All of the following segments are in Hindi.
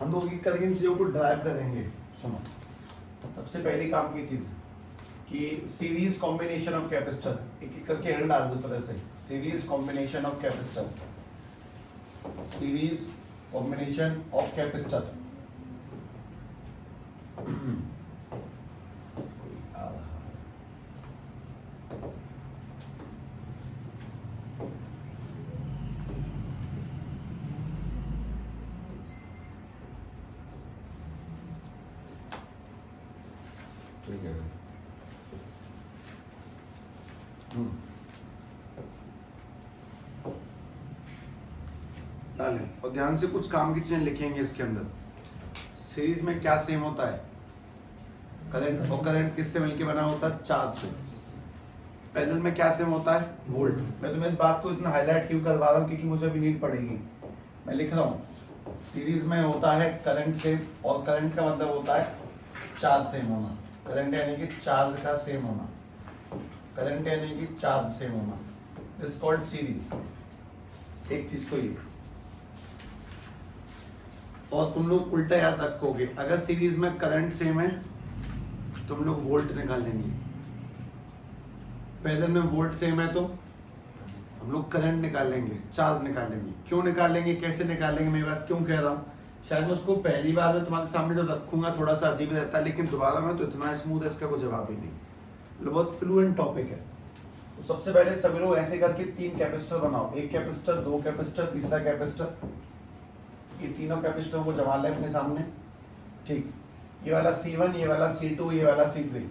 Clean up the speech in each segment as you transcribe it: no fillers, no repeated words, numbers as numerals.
हम लोग करेंगे इन चीज़ों को ड्राइव करेंगे। सुनो, सबसे पहली काम की चीज़ कि सीरीज कॉम्बिनेशन ऑफ कैपेसिटर, एक एक करके एंड डाल दो तरह से। Series combination of capacitor, series combination of capacitor. ठीक है। डालें और ध्यान से कुछ काम की चीजें लिखेंगे इसके अंदर। सीरीज में क्या सेम होता है? करंट, और करंट किससे मिलके बना होता है? चार्ज से। पैरेलल में क्या सेम होता है? वोल्ट। मैं तुम्हें इस बात को इतना हाईलाइट क्यों करवा रहा हूँ क्योंकि मुझे अभी नीड पड़ेगी। मैं लिख रहा हूँ सीरीज में होता है करंट सेम, और करंट का मतलब होता है चार्ज सेम होना। करंट यानी कि चार्ज का सेम होना, करंट यानी कि चार्ज सेम होना, इट्स कॉल्ड सीरीज। एक चीज को ये, और तुम लोग उल्टा याद रखोगे, अगर सीरीज में करंट सेम है तुम लोग वोल्ट निकालेंगे, पैरेलल में वोल्ट सेम है तो हम लोग करंट निकालेंगे, चार्ज निकालेंगे। क्यों निकालेंगे, कैसे निकालेंगे, मैं बात क्यों कह रहा हूँ, शायद मैं उसको पहली बार में तुम्हारे सामने जब रखूंगा थोड़ा सा अजीब रहता है, लेकिन दोबारा में तो इतना स्मूथ है इसका कोई जवाब ही नहीं। बहुत फ्लुएंट टॉपिक है। तो सबसे पहले सभी लोग ऐसे करके 3 कैपेसिटर बनाओ, एक कैपेसिटर, 2 कैपेसिटर, तीसरा कैपेसिटर। ये तीनों कैपेसिटरों को जमा लें अपने सामने। ठीक, ये वाला C1, ये वाला C2, ये वाला C3,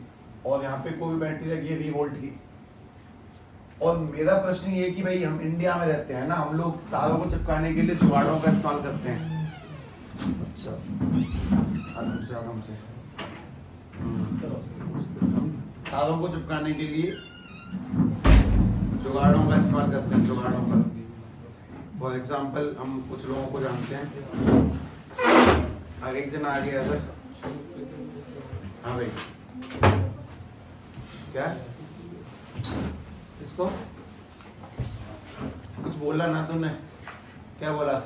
और यहाँ पे कोई बैटरी लगी है 20 वोल्ट की। और मेरा प्रश्न ये है कि भाई हम इंडिया में रहते हैं ना, हम लोग तारों को चिपकाने के लिए जुगाड़ों का इस्तेमाल करते हैं। अच्छा, आराम से हम तारों को चिपकाने के लिए जुगाड़ों का इस्तेमाल करते हैं, जुगाड़ों का। फॉर एग्जाम्पल हम कुछ लोगों को जानते हैं, आगे एक दिन आ गया था, हाँ भाई क्या इसको कुछ बोला ना तुमने, क्या बोला?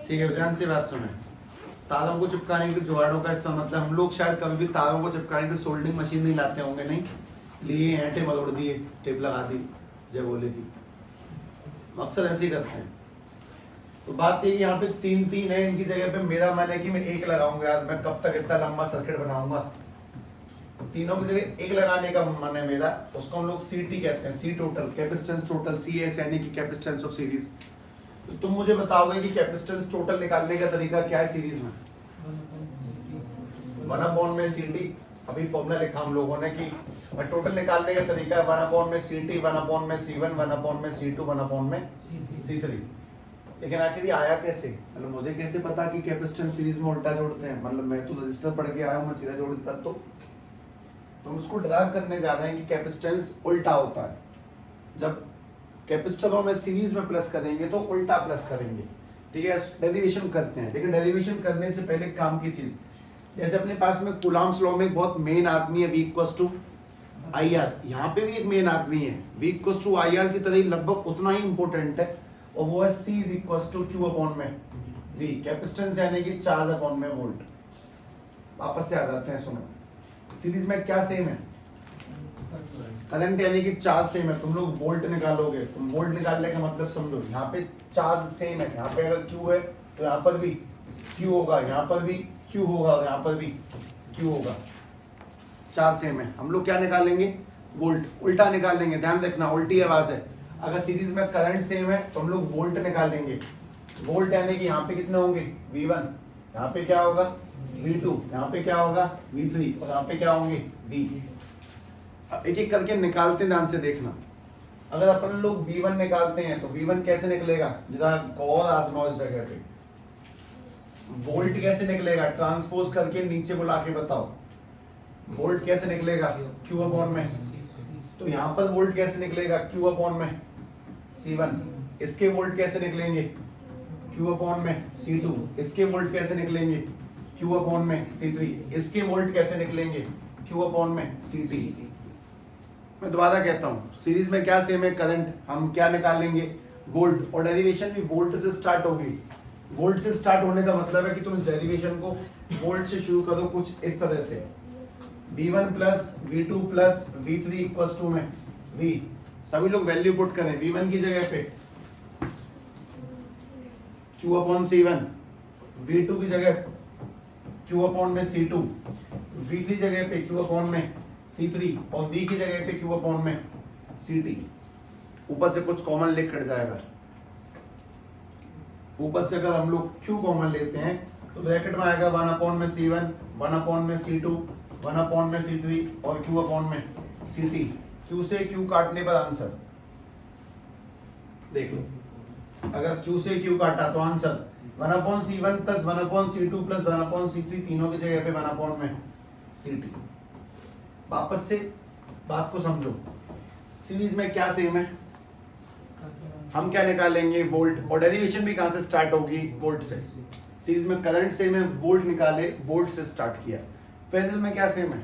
ठीक है, ध्यान से बात सुने। तारों को चिपकाने के जुगाड़ों का इस्तेमाल, मतलब हम लोग शायद कभी भी तारों को चिपकाने की सोल्डिंग मशीन नहीं लाते होंगे, नहीं लिए, ऐंठे मरोड़ दिए, टेप लगा दी, जय बोले थी, अक्सर ऐसे ही करते हैं। तो बात ये कि यहाँ पे 3 है, इनकी जगह पे मेरा मन है कि मैं 1 लगाऊंगा। यार मैं कब तक इतना लंबा सर्किट बनाऊंगा, तीनों की जगह 1 लगाने का मन है मेरा। उसको हम लोग CT कहते हैं, सी टोटल, कैपेसिटेंस टोटल, CS यानी कि कैपेसिटेंस ऑफ सीरीज। तो तुम मुझे बताओगे कि कैपेसिटेंस टोटल निकालने का तरीका क्या है सीरीज में? 1/CT। अभी फॉर्मूला लिखा हम लोगों ने कि टोटल निकालने का तरीका है 1/CT, 1/C1, 1/C2, 1/C3। लेकिन आखिर ये आया कैसे? मतलब मुझे कैसे पता कि कैपेसिटेंस सीरीज में उल्टा जोड़ते हैं? मतलब मैं तो रजिस्टर पढ़ के आया हूँ, मैं सीधा जोड़ देता। तो हम उसको ड्राइव करने जा रहे हैं कि कैपेसिटेंस उल्टा होता है। जब कैपेसिटरों में सीरीज में प्लस करेंगे तो उल्टा प्लस करेंगे। ठीक है, डेरिवेशन करते हैं, लेकिन डेरिवेशन करने से पहले काम की चीज, जैसे अपने पास में कूलम्ब्स लॉ में बहुत मेन आदमी है V = IR, यहाँ पे भी एक मेन आदमी है V = IR की तरह लगभग उतना ही इंपॉर्टेंट है, और वो है C = Q/V। कैपेसिटेंस यानी कि चार्ज/वोल्ट। वापस से आ जाते हैं, सुनो, सीरीज में क्या सेम है? करंट यानी कि चार्ज सेम है। तुम लोग वोल्ट निकालोगे, तुम वोल्ट निकालने का मतलब समझो, यहाँ पे चार्ज सेम है, यहाँ पे अगर Q है तो यहाँ पर भी Q होगा, यहाँ पर भी Q होगा, और यहाँ पर भी Q होगा। चार्ज सेम है, हम लोग क्या निकालेंगे? वोल्ट। उल्टा निकालेंगे, ध्यान रखना, उल्टी आवाज है। अगर सीरीज में करंट सेम है तो हम लोग वोल्ट निकालेंगे। वोल्ट यानी कि यहाँ पे कितने होंगे? V1, यहाँ पे क्या होगा? V2, यहाँ पे क्या होगा? V3, और यहाँ पे क्या होंगे? V। एक एक करके निकालते, ध्यान से देखना। अगर अपन लोग V1 निकालते हैं तो V1 कैसे निकलेगा? जरा गौर आजमाओ इस जगह पे। वोल्ट कैसे निकलेगा? ट्रांसपोज करके नीचे बुला के बताओ, वोल्ट कैसे निकलेगा? Q/में। तो यहाँ पर वोल्ट कैसे निकलेगा? Q/में C1। इसके वोल्ट कैसे निकलेंगे? Q/में C2। इसके वोल्ट कैसे निकलेंगे? Q/में C3। इसके वोल्ट कैसे निकलेंगे? Q/में CT। मैं दोबारा कहता हूँ, सीरीज में क्या सेम है? करंट। हम क्या निकालेंगे? वोल्ट, और डेरिवेशन भी वोल्ट से स्टार्ट होगी। वोल्ट से स्टार्ट होने का मतलब है कि तुम इस डेरिवेशन को वोल्ट से शुरू करो कुछ इस तरह से, V1 plus V2 plus V3 equals to में V, सभी लोग वैल्यू पुट करें। V1 की जगह पे Q अपॉन C1, V2 की जगह Q अपॉन में C2, V3 जगह पे Q अपॉन में C3 और V की जगह पे Q अपॉन में CT। ऊपर से कुछ कॉमन लिख कट जाएगा। ऊपर से अगर हम लोग Q कॉमन लेते हैं तो ब्रैकेट में आएगा 1 अपॉन में C1, 1 अपॉन में C2, 1 अपॉन में C3 और Q अपॉन में CT। Q से Q काटने पर आंसर देख लो, अगर Q से Q काटा तो answer 1 upon C1 plus 1 upon C2 plus 1 upon C3, तीनों की जगह पे 1 अपॉन में CT। वापस से बात को समझो, सीरीज में क्या सेम है, हम क्या निकालेंगे वोल्ट, और डेरिवेशन भी कहां से स्टार्ट होगी, वोल्ट से। सीरीज में करंट सेम है, वोल्ट निकाले, वोल्ट से स्टार्ट किया। पैरेलल में क्या सेम है,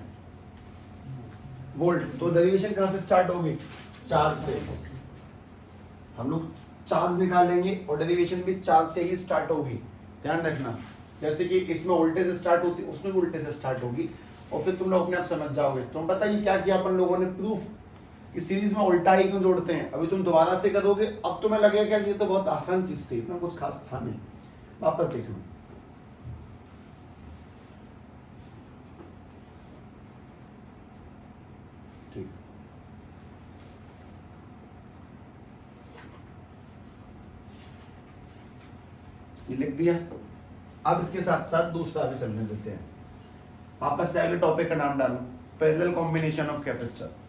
वोल्ट, तो डेरिवेशन कहां से स्टार्ट होगी, चार्ज से। हम लोग चार्ज निकालेंगे और डेरिवेशन भी चार्ज से ही स्टार्ट होगी, ध्यान रखना। जैसे कि इसमें वोल्टेज से स्टार्ट होती है, उसमें वोल्टेज से स्टार्ट होगी, और फिर तुम लोग अपने आप समझ जाओगे। तुम बताइए क्या किया अपन लोगों ने, प्रूफ कि सीरीज में उल्टा ही क्यों जोड़ते हैं। अभी तुम दोबारा से करोगे, अब तुम्हें लगेगा क्या ये तो बहुत आसान चीज थी, इतना कुछ खास था नहीं। वापस देख लो, ठीक, ये लिख दिया। अब इसके साथ साथ दूसरा भी चलने देते हैं। वापस से अगले टॉपिक का नाम डालो, parallel combination of capacitor.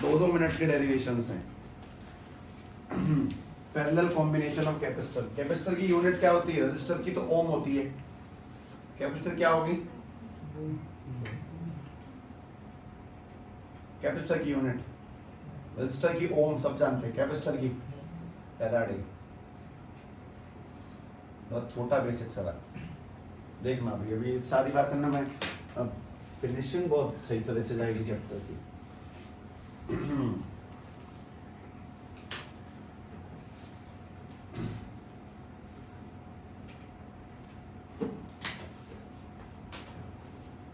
2-2 minute के डेरिवेशंस हैं। Parallel combination of capacitor. Capacitor की यूनिट क्या होती है, रेजिस्टर की तो ओम होती है, कैपेसिटर क्या होगी, कैपेसिटर की यूनिट, रेजिस्टर की ओम, सब जानते हैं, कैपेसिटर की फैराडे। बहुत छोटा बेसिक सवाल, देखना अभी सारी बातें ना, मैं फिनिशिंग बहुत सही तरह से जाएगी चैप्टर की।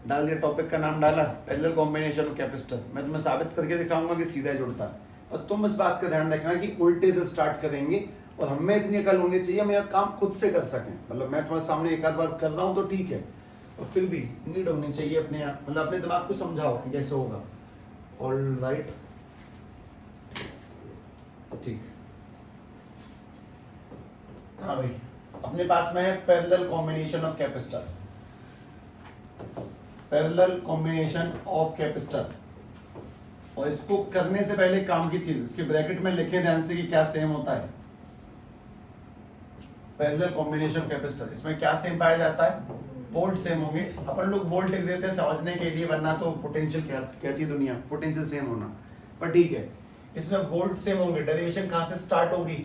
डाल दिया, टॉपिक का नाम डाला, पैरेलल कॉम्बिनेशन ऑफ कैपेसिटर। मैं तुम्हें साबित करके दिखाऊंगा कि सीधा जुड़ता है, और तुम इस बात का ध्यान रखना कि उल्टे से स्टार्ट करेंगे, और हमें इतनी अकल होनी चाहिए हम यह काम खुद से कर सकें। मतलब मैं तुम्हारे सामने एक आध बात कर रहा हूँ तो ठीक है, और फिर भी नीड होनी चाहिए अपने आप, मतलब अपने दिमाग को समझाओ कि कैसे होगा। ऑल राइट, ठीक। हाँ भाई, अपने पास में है parallel combination of capacitor. Parallel combination of capacitor, और इसको करने से पहले काम की चीज, इसके ब्रैकेट में लिखे ध्यान से कि क्या सेम होता है। पैरेलल कॉम्बिनेशन कैपेसिटर, इसमें क्या सेम पाया जाता है, वोल्ट सेम होंगे। अपन लोग वोल्ट लिख देते हैं समझने के लिए, वरना तो पोटेंशियल कहती है दुनिया, पोटेंशियल सेम होना, पर ठीक है, इसमें वोल्ट सेम होंगे। डेरिवेशन कहां से स्टार्ट होगी,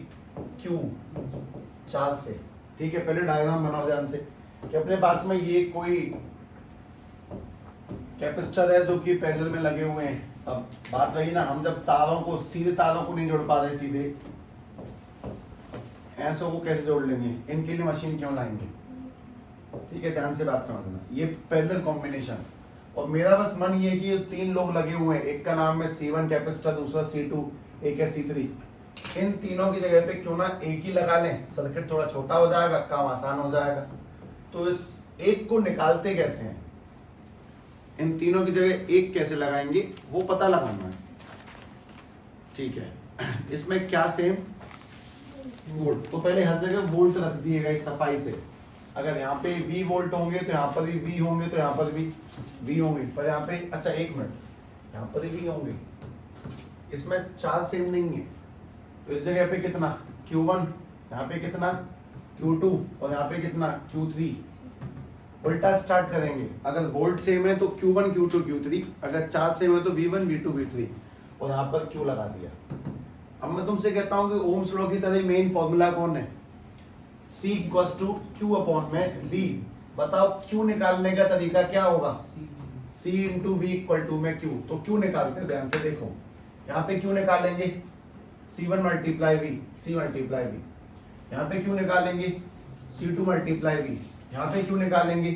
क्यू, चार्ज से। ठीक है, पहले डायग्राम बनाओ ध्यान से कि अपने पास में ये कोई कैपेसिटर है जो कि पैरेलल में लगे हुए हैं। अब बात वही ना, हम जब तारों को, सीधे तारों को नहीं जोड़ पा रहे, सीधे ऐसों को कैसे जोड़ लेंगे, इनके लिए मशीन क्यों लाएंगे। ठीक है, ध्यान से बात समझना, ये पैरेलल कॉम्बिनेशन। और मेरा बस मन ये है कि ये 3 लोग लगे हुए हैं, एक का नाम है C1 कैपेसिटर, दूसरा C2, एक है C3। इन तीनों की जगह पे क्यों ना एक ही लगा लें, सर्किट थोड़ा छोटा हो जाएगा, काम आसान हो जाएगा। तो इस एक को निकालते कैसे हैं, इन तीनों की जगह एक कैसे लगाएंगे वो पता लगाना है। ठीक है, इसमें क्या सेम, वोल्ट। तो पहले हर जगह वोल्ट रख दिएगा एक सफाई से। अगर यहाँ पे V वोल्ट होंगे तो यहाँ पर भी V होंगे, तो यहाँ पर भी V होंगे, पर यहाँ पे, अच्छा एक मिनट, यहाँ पर भी V होंगे, इसमें चार्ज सेम नहीं है, तो इस जगह पे कितना Q1, यहाँ पे कितना Q2, और यहाँ पे कितना Q3। उल्टा स्टार्ट करेंगे, अगर वोल्ट सेम है तो Q1 Q2 Q3, अगर चार्ज सेम है तो V1 V2 V3, और यहाँ पर Q लगा दिया। अब मैं तुमसे कहता हूँ कि ओम्स लॉ की तरह मेन फॉर्मूला कौन है, C equals to Q upon में V। बताओ Q निकालने का तरीका क्या होगा, C into V equal to में Q। तो Q निकालते हैं, ध्यान से देखो, यहाँ पे Q निकालेंगे, C1 multiply V, C multiply V। यहाँ पे क्यों निकालेंगे C2 मल्टीप्लाई V, यहाँ पे क्यों निकालेंगे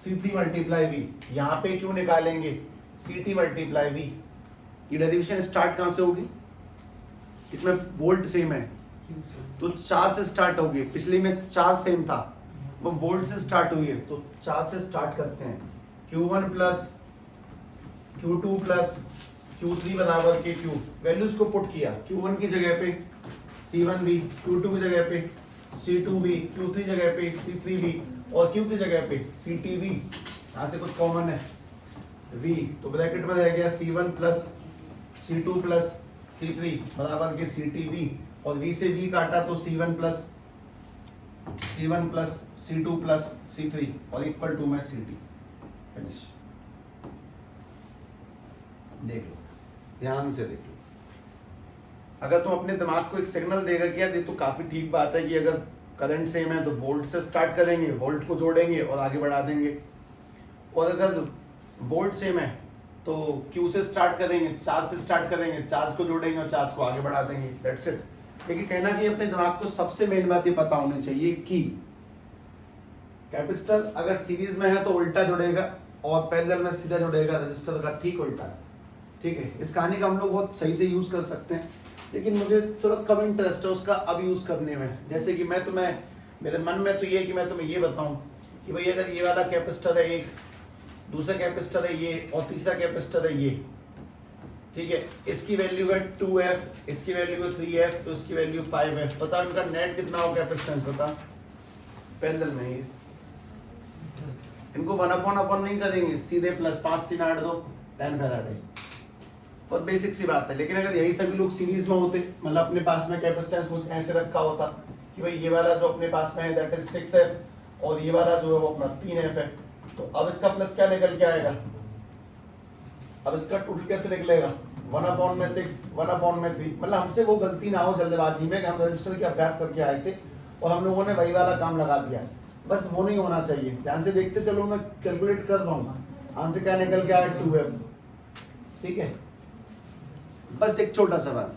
C3 मल्टीप्लाई V, यहाँ पे क्यों निकालेंगे CT मल्टीप्लाई V। ये डेरिवेशन स्टार्ट कहाँ से होगी, इसमें वोल्ट सेम है तो चार्ज से स्टार्ट होगी, पिछले में चार्ज सेम था वो वोल्ट से स्टार्ट हुई है तो चार्ज से स्टार्ट करते हैं। Q1 plus Q2 plus Q3 बराबर के Q, वैल्यूज को पुट किया, Q1 की जगह पे C1V, Q2 की जगह पे C2V, Q3 जगह पे C3V और Q की जगह पे CTV। यहाँ से कुछ कॉमन है V, तो ब्रैकेट में रह गया C1 plus C2 plus C3 बराबर के CTV और V से V काटा तो C1 plus C2 plus C3 और इक्वल टू में CT। फिनिश। देख लो, ध्यान से देख लो। अगर तुम अपने दिमाग को एक सिग्नल देगा कि यार ये तो काफी ठीक बात है कि अगर करंट सेम है तो वोल्ट से स्टार्ट करेंगे, वोल्ट को जोड़ेंगे और आगे बढ़ा देंगे, और अगर वोल्ट सेम है तो Q से स्टार्ट करेंगे, चार्ज से स्टार्ट करेंगे, चार्ज को जोड़ेंगे और चार्ज को आगे बढ़ा देंगे। That's it. लेकिन कहना कि अपने दिमाग को सबसे मेन बात ये पता होनी चाहिए कि कैपेसिटर अगर सीरीज में है तो उल्टा जुड़ेगा और पैरेलल में सीधा जुड़ेगा रजिस्टर का ठीक उल्टा। ठीक है, इस कहानी का हम लोग बहुत सही से यूज कर सकते हैं, लेकिन मुझे थोड़ा कम इंटरेस्ट है उसका अब यूज करने में। जैसे कि मेरे मन में तो ये कि मैं तुम्हें ये बताऊं कि भाई अगर ये वाला कैपेसिटर है एक, दूसरा कैपेसिटर है ये और तीसरा कैपेसिटर है ये, ठीक है, इसकी वैल्यू है 2F, इसकी वैल्यू है 3F, तो इसकी वैल्यू 5F। बता इनका नेट कितना हो कैपेसिटेंस, बता पैरेलल में ये इनको 1/1 नहीं करेंगे, सीधे प्लस 5 3 8 2 10 फैराड। बहुत बेसिक सी बात है। लेकिन अगर यही सभी लोग सीरीज में होते, मतलब अपने पास में कैपेसिटेंस कुछ ऐसे रखा होता कि भाई ये वाला जो अपने पास में है दैट इज 6F और ये वाला जो है वो अपना 3F है, तो अब इसका प्लस क्या निकल के आएगा, अब इसका टोटल कैसे निकलेगा 1/6 1/3। मतलब हमसे वो गलती ना हो जल्दबाजी में कि हम रजिस्टर के अभ्यास करके आए थे और हम लोगों ने वही वाला काम लगा दिया, बस वो नहीं होना चाहिए। ध्यान से देखते चलो, मैं कैलकुलेट कर रहा हूँ, आंसर क्या निकल के आया 2F। ठीक है, बस एक छोटा सवाल,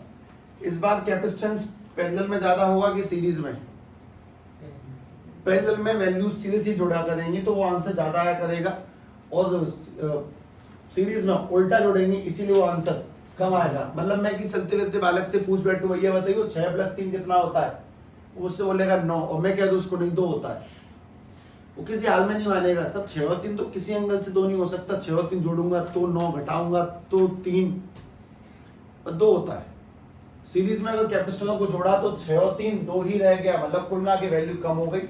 इस बार कैपेसिटेंस पैरेलल में ज्यादा होगा कि सीरीज में? पैरेलल में वैल्यू सीधे से जुड़ा करेंगे तो वो आंसर ज्यादा आया करेगा, और सीरीज में उल्टा जोड़ेंगे इसीलिए वो आंसर कम आएगा। मतलब मैं कि चलते फिरते बालक से पूछ बैठू भैया बताइए 6 + 3 कितना होता है, उससे बोलेगा 9, और मैं कह दूं उसको नहीं 2 होता है, वो किसी हाल में नहीं मानेगा। सब 6 और 3 तो किसी एंगल से 2 नहीं हो सकता, 6 और 3 जोड़ूंगा तो 9, घटाऊंगा तो 3, 2 होता है। सीरीज में अगर कैपेसिटरों को जोड़ा तो 6 और 3 2 ही रह गया, मतलब कुल मिला के वैल्यू कम हो गई।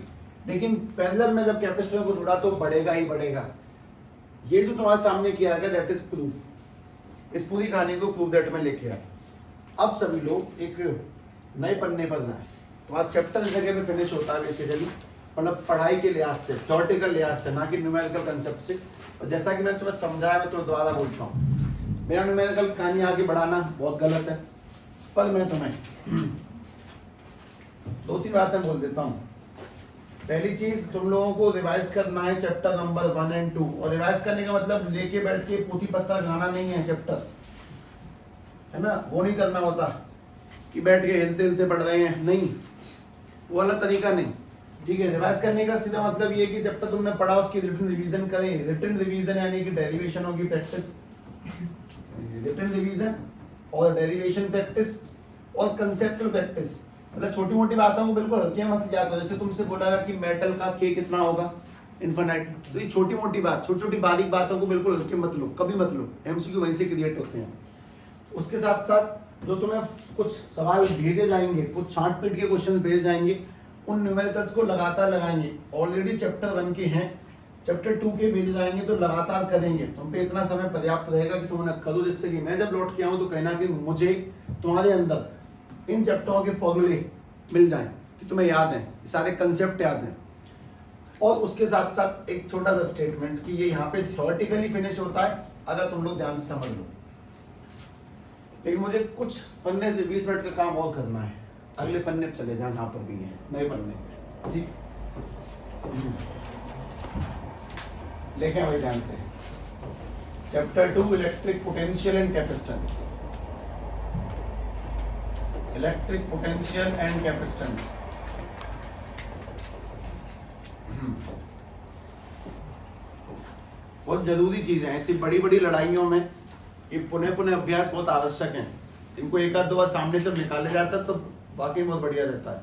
लेकिन पैरेलल में जब कैपेसिटरों को जोड़ा तो बढ़ेगा ही बढ़ेगा। ये जो तुम्हारे सामने किया गया दैट इज प्रूफ। इस पूरी कहानी को प्रूफ दैट में लेके आया। अब सभी लोग एक नए पन्ने पर जाएं। तो आज चैप्टर इस जगह पे फिनिश होता है बेसिकली, मतलब पढ़ाई के लिहाज से, थ्योरेटिकल लिहाज से, ना कि न्यूमेरिकल कंसेप्ट से। और जैसा कि मैं तुम्हें समझाया, मैं तुम्हें दोबारा बोलता हूँ, मेरा न्यूमेरिकल कहानी आगे बढ़ाना बहुत गलत है, पर मैं तुम्हें 2-3 बातें बोल देता हूँ। पहली चीज, तुम लोगों को रिवाइज करना है चैप्टर नंबर 1 और 2। और रिवाइज करने का मतलब लेके बैठ के पोथी पत्ता गाना नहीं है चैप्टर, है ना, वो नहीं करना होता कि बैठ के हिलते हिलते पढ़ रहे हैं, नहीं, वो वाला तरीका नहीं। ठीक है, रिवाइज करने का सीधा मतलब ये कि जब तक तुमने पढ़ा उसकी रिटन रिवीजन करें। रिटन रिवीजन यानी कि डेरिवेशन होगी प्रैक्टिस, रिटन रिवीजन और डेरिवेशन प्रैक्टिस और कंसेप्चुअल प्रैक्टिस। मतलब छोटी मोटी बातों को बिल्कुल हल्के मत याद करो। जैसे तुमसे बोला कि मेटल का K कितना होगा, इनफिनाइट, तो ये छोटी मोटी बात, छोटी छोटी बारीक बातों को बिल्कुल हल्के मत लो, कभी मत लो। MCQ वहीं से क्रिएट होते हैं। उसके साथ साथ जो तुम्हें कुछ सवाल भेजे जाएंगे, कुछ छांट पीट के क्वेश्चन भेजे जाएंगे, उन न्यूमेरिकल्स को लगातार लगाएंगे। ऑलरेडी चैप्टर 1 के हैं, चैप्टर 2 के भेजे जाएंगे तो लगातार करेंगे। तुम पे इतना समय पर्याप्त रहेगा कि तुम उन्हें करो, जिससे कि मैं जब लौट के आऊँ तो कहना कि मुझे तुम्हारे अंदर इन चैप्टरों के फॉर्मूले मिल जाएं, कि तुम्हें याद हैं, सारे कंसेप्ट याद हैं। और उसके साथ साथ एक छोटा सा स्टेटमेंट कि ये यहाँ पे थ्योरेटिकली फिनिश होता है अगर तुम लोग ध्यान से समझ लो। लेकिन मुझे कुछ 15 से 20 मिनट का काम और करना है, अगले पन्ने पर चले जाएं जहाँ पर भी है, नए पन्ने। ठीक, लिखें भाई ध्यान से, chapter 2 electric potential and capacitance. Electric potential and capacitance. बहुत जरूरी चीजें हैं, ऐसी बड़ी बड़ी लड़ाइयों में ये पुनः पुनः अभ्यास बहुत आवश्यक है। इनको एक आध दो बार सामने से निकाले जाता है तो वाकई बहुत बढ़िया रहता है।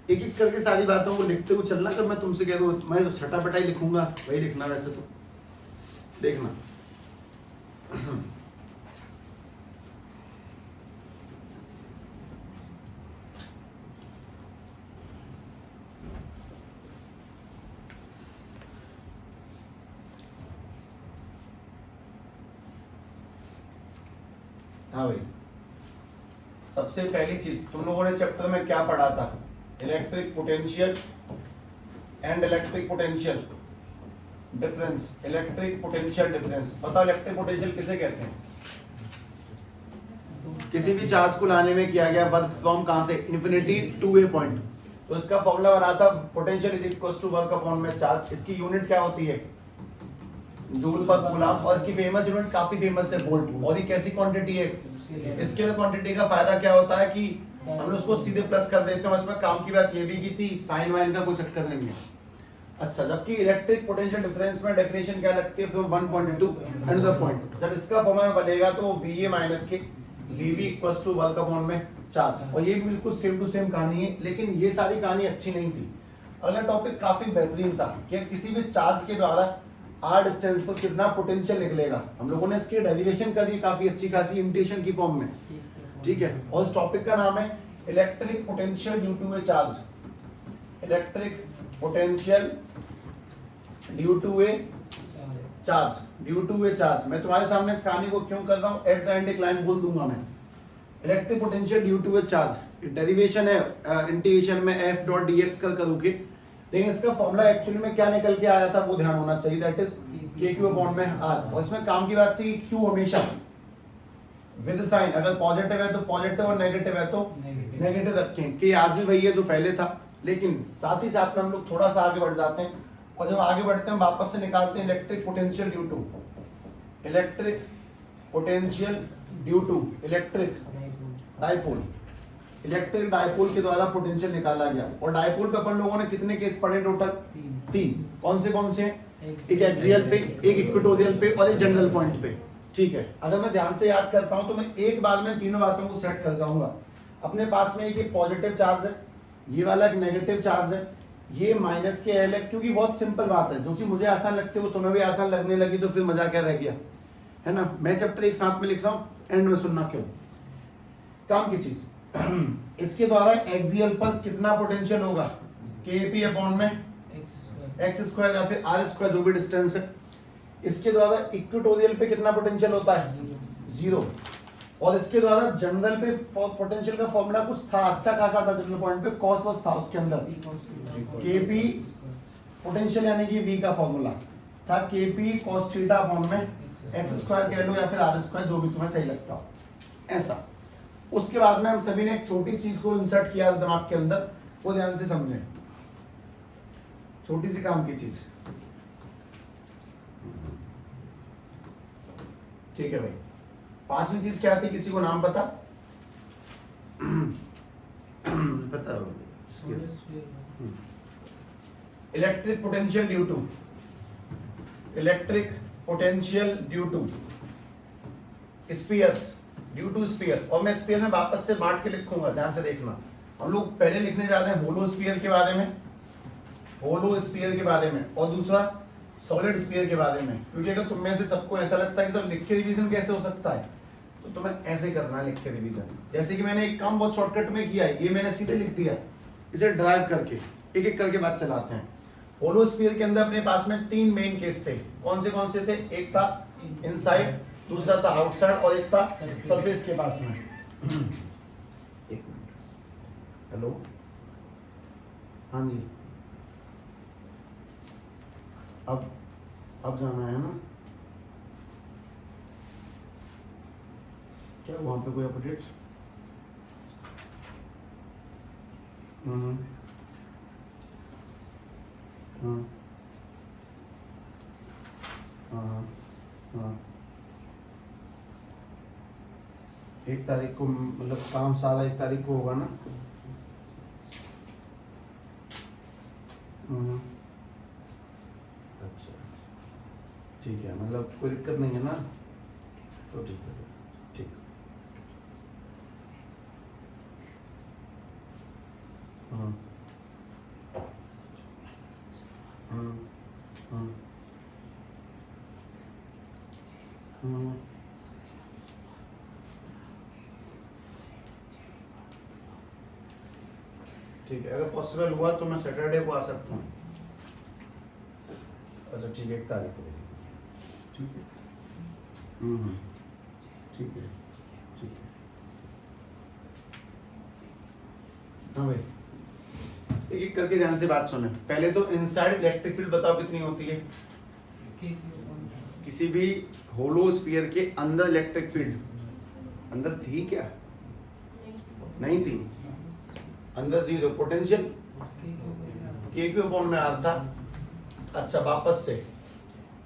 एक एक करके सारी बातों को लिखते हुए चलना। अगर मैं तुमसे कह दूं मैं तो छटा पटा ही लिखूंगा, वही लिखना वैसे तो देखना। हाँ भाई, सबसे पहली चीज तुम लोगों ने चैप्टर में क्या पढ़ा था? Electric potential and electric potential difference. Electric potential difference बताओ, इलेक्ट्रिक पोटेंशियल किसे कहते हैं? किसी भी चार्ज को लाने में किया गया वर्क फ्रॉम कहां से? Infinity to A point. तो इसका फॉर्मूला बना था potential is equal to work upon में चार्ज। इसकी यूनिट क्या होती है? Joule per coulomb. और इसकी फेमस यूनिट काफी फेमस है, वोल्ट। और ये कैसी क्वांटिटी है? स्केलर क्वांटिटी का फायदा क्या होता है कि हम उसको सीधे प्लस कर देते हैं। इसमें काम की बात ये भी की थी, साइन वाइन का कोई चक्कर नहीं है। अच्छा, जबकि इलेक्ट्रिक पोटेंशियल डिफरेंस में डेफिनेशन क्या लगती है? From one point to another point. जब इसका फॉर्मूला बनेगा तो VA माइनस के VB equals to work upon में चार्ज। और ये बिल्कुल सेम टू सेम कहानी है, लेकिन ये सारी कहानी अच्छी नहीं थी। अगला टॉपिक काफी बेहतरीन था कि किसी भी चार्ज के द्वारा r डिस्टेंस पर कितना पोटेंशियल निकलेगा। हम लोगों ने इसकी डेरिवेशन कर दी काफी अच्छी खासी इंटीग्रेशन की फॉर्म में, ठीक है। और इस टॉपिक का नाम है electric potential due to a charge. Electric potential due to a charge, due to a charge. मैं तुम्हारे सामने इस कहानी को क्यों कर रहा हूं, एट द एंड एक लाइन बोल दूंगा मैं। Electric potential due to a charge derivation है इंटीग्रेशन में f डॉट dx कर करूंगी, लेकिन इसका फॉर्मूला एक्चुअली में क्या निकल के आया था वो ध्यान होना चाहिए, दैट इज kq अपॉन में r। और इसमें काम की बात थी q हमेशा विद साइन, अगर पॉजिटिव है तो पॉजिटिव और नेगेटिव है तो नेगेटिव रखें। कि आज भी वही है जो पहले था, लेकिन साथ ही साथ में हम लोग थोड़ा सा आगे बढ़ जाते हैं। और जब आगे बढ़ते हैं वापस से निकालते हैं electric potential due to electric dipole. Electric dipole के द्वारा पोटेंशियल निकाला गया। और डाइपोल पे अपन लोगों ने कितने केस पढ़े टोटल? तीन। कौन से? एक एक्सियल पे, एक इक्वेटोरियल पे और एक जनरल पॉइंट पे, ठीक है। अगर मैं ध्यान से याद करता हूं तो मैं एक बार में तीनों बातों को सेट कर जाऊंगा। अपने पास में एक पॉजिटिव चार्ज है, ये वाला एक नेगेटिव चार्ज है, ये माइनस के एल है। क्योंकि बहुत सिंपल बात है, जो चीज मुझे आसान लगती है वो तुम्हें भी आसान लगने लगी, तो फिर मजा क्या रह गया, है ना। मैं चैप्टर एक साथ में लिख रहा हूँ, एंड में सुनना क्यों। काम की चीज, इसके द्वारा एक्सियल पर कितना पोटेंशियल होगा? kp अपॉन में एक्स स्क्वायर या फिर आर स्क्वायर, जो भी डिस्टेंस है। इसके द्वारा इक्वेटोरियल पे कितना पोटेंशियल होता है? जीरो। और इसके द्वारा जनरल पे पोटेंशियल का फॉर्मूला कुछ था, अच्छा खासा था। जनरल पॉइंट पे कॉस वॉस था उसके अंदर, kp पोटेंशियल यानी कि v का फॉर्मूला था kp cos थीटा अपॉन में एक्स स्क्वायर कह लो या फिर आर स्क्वायर, जो भी तुम्हें सही लगता हो, ऐसा। उसके बाद में हम सभी ने एक छोटी चीज को इंसर्ट किया दिमाग के अंदर, वो ध्यान से समझें। छोटी सी काम की चीज, ठीक है भाई। पांचवी चीज क्या थी, किसी को नाम पता? पता electric potential due to spheres, due to sphere. और मैं स्फीयर में वापस से बांट के लिखूंगा, ध्यान से देखना। हम लोग पहले लिखने जा रहे हैं होलो स्फीयर के बारे में, और दूसरा सॉलिड स्फीयर के बारे में। क्योंकि अगर तुम में से सबको ऐसा लगता है कि सर लिख के रिवीजन कैसे हो सकता है, तो तुम्हें ऐसे करना है लिख के रिवीजन। जैसे कि मैंने एक काम बहुत शॉर्टकट में किया है, ये मैंने सीधे लिख दिया, इसे ड्राइव करके एक एक करके बात चलाते हैं। होलो स्फीयर के अंदर अपने पास में तीन मेन केस थे। कौन से थे? एक था इनसाइड, दूसरा था आउटसाइड और एक था सरफेस के पास में। एक मिनट, हेलो, हाँ जी, अब जाना है ना क्या? वहां पे कोई अपडेट्स? हाँ, 1 तारीख को मतलब काम सारा 1 तारीख को होगा ना? अच्छा ठीक है, मतलब कोई दिक्कत नहीं है ना? तो ठीक है, ठीक। हम्म हम्म हम्म हम्म ठीक है, अगर पॉसिबल हुआ तो मैं सैटरडे को आ सकता हूँ। अच्छा ठीक है, 1 तारीख को। ठीक है, ठीक है, ठीक है। हाँ भाई, एक एक करके ध्यान से बात सुने। पहले तो इनसाइड इलेक्ट्रिक फील्ड बताओ कितनी होती है? किसी भी होलो स्फीयर के अंदर इलेक्ट्रिक फील्ड अंदर थी क्या? नहीं थी। अंदर 0 पोटेंशियल Q/r में आ था। अच्छा वापस से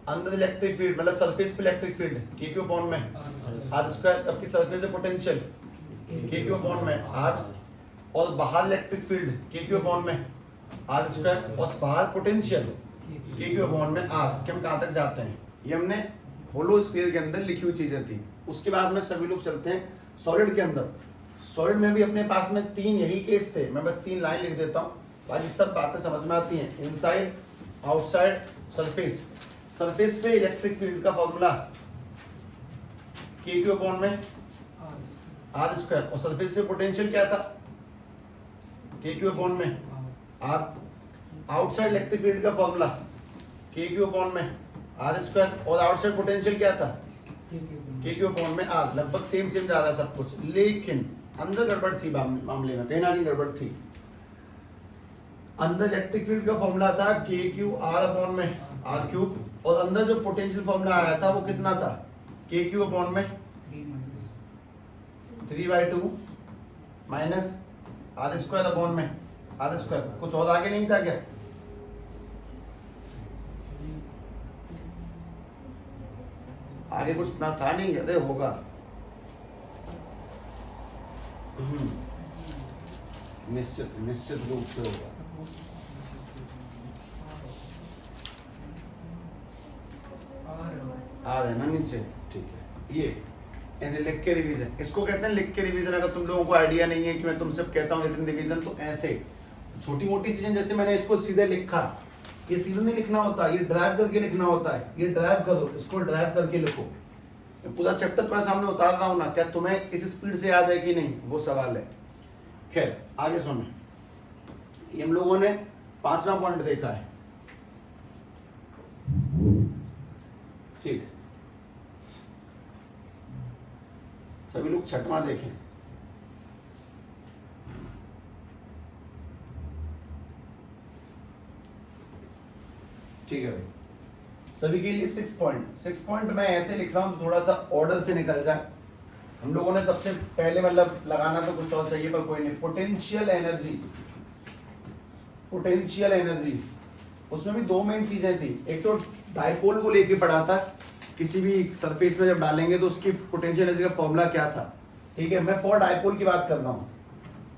अंदर इलेक्ट्रिक फील्ड मतलब सरफेस पे इलेक्ट्रिक फील्ड Q/r में r स्क्वायर, अब की सरफेस पे पोटेंशियल Q/r में r, और बाहर इलेक्ट्रिक फील्ड Q/r में r स्क्वायर, और बाहर पोटेंशियल Q/r में r। कि हम कहाँ तक जाते हैं? ये हमने होलो स्फीयर के अंदर लिखी हुई चीजें थी। उसके बाद में सभी लोग चलते हैं सॉलिड के अंदर। सॉलिड में भी अपने पास में 3 यही केस थे। मैं बस 3 लाइन लिख देता हूँ, बाकी सब बातें समझ में आती हैं। Inside, outside, surface. सरफेस पे इलेक्ट्रिक फील्ड का फॉर्मूला Q/r में r स्क्वायर, और सरफेस पे पोटेंशियल क्या था? Q/r में r। आउटसाइड इलेक्ट्रिक फील्ड का फॉर्मूला Q/r में r स्क्वायर, और आउटसाइड पोटेंशियल क्या था? Q/r में r। लगभग सेम जा रहा है सब कुछ, लेकिन अंदर गड़बड़ थी मामले में, कहीं ना कहीं गड़बड़ थी। अंदर इलेक्ट्रिक फील्ड का फॉर्मूला था K/r में r³, और अंदर जो पोटेंशियल फॉर्मूला आया था वो कितना था? K/r में 3/2 माइनस r² में r²। कुछ और आगे नहीं था क्या? आगे कुछ ना था नहीं? अरे होगा। निश्चित रूप से होगा। आ रहे ना नीचे? ठीक है, ये ऐसे लिख के रिवीजन, इसको कहते हैं लिख के रिवीजन। अगर तुम लोगों को आइडिया नहीं है कि मैं तुमसे कहता हूँ रिटन रिवीजन, तो ऐसे छोटी मोटी चीजें, जैसे मैंने इसको सीधे लिखा, ये सीधे नहीं लिखना होता, ये ड्राइव करके लिखना होता है। ये ड्राइव करो, इसको ड्राइव करके लिखो। पूरा चैप्टर तुम्हारे सामने उतार रहा हूं ना, क्या तुम्हें इस स्पीड से याद है कि नहीं, वो सवाल है। खैर आगे सुनो, ये हम लोगों ने 5वां पॉइंट देखा है। ठीक, सभी लोग 6वां देखें। ठीक है भाई, सभी के लिए 6 पॉइंट मैं ऐसे लिख रहा हूं तो थोड़ा सा ऑर्डर से निकल जाए। हम लोगों ने सबसे पहले मतलब लगाना तो कुछ और चाहिए, पर कोई नहीं। पोटेंशियल एनर्जी, उसमें भी 2 मेन चीजें थी। एक तो डाइपोल को लेके पढ़ा था, किसी भी सरफेस में जब डालेंगे तो उसकी पोटेंशियल एनर्जी का फॉर्मूला क्या था। ठीक है, मैं फॉर डाइपोल की बात कर रहा हूँ।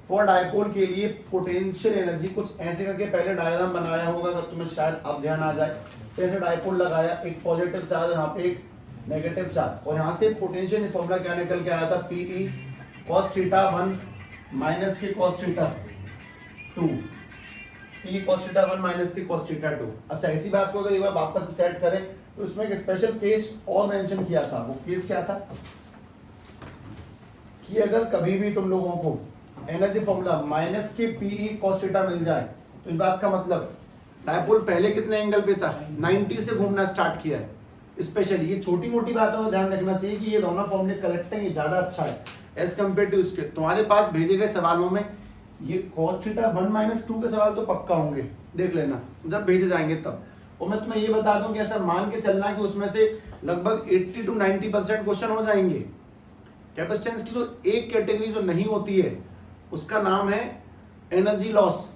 फॉर डाइपोल के लिए पोटेंशियल एनर्जी कुछ ऐसे करके पहले डायग्राम बनाया होगा, अगर तुम्हें शायद अब ध्यान आ जाए। तो ऐसे डाइपोल लगाया, एक पॉजिटिव चार्ज, यहाँ पे एक नेगेटिव चार्ज, और यहाँ से पोटेंशियल फॉर्मूला क्या निकल के आया था? PE cos θ1 माइनस के cos θ2। PE cos θ1 माइनस के cos θ2। अच्छा, इसी बात को अगर एक बार वापस से सेट करें तो उसमें एक स्पेशल केस और मेंशन किया था। वो केस क्या था कि अगर कभी भी तुम लोगों को एनर्जी फॉर्मूला माइनस के PE cos θ मिल जाए, तो इस बात का मतलब डाइपोल पहले कितने एंगल पे था? 90 से घूमना स्टार्ट किया है। स्पेशली ये छोटी मोटी बातों में ध्यान रखना चाहिए कि ये दोनों फॉर्मूले कलेक्टिंग ज्यादा अच्छा है एज कम्पेयर टू इसके। तुम्हारे पास भेजे गए सवालों में ये cos θ1 - 2 के सवाल तो पक्का होंगे, देख लेना जब भेजे जाएंगे तब। और मैं तुम्हें ये बता दूं कि ऐसा मान के चलना कि उसमें से लगभग 80 to 90% क्वेश्चन हो जाएंगे। कैपेसिटेंस की जो एक कैटेगरी जो नहीं होती है उसका नाम है एनर्जी लॉस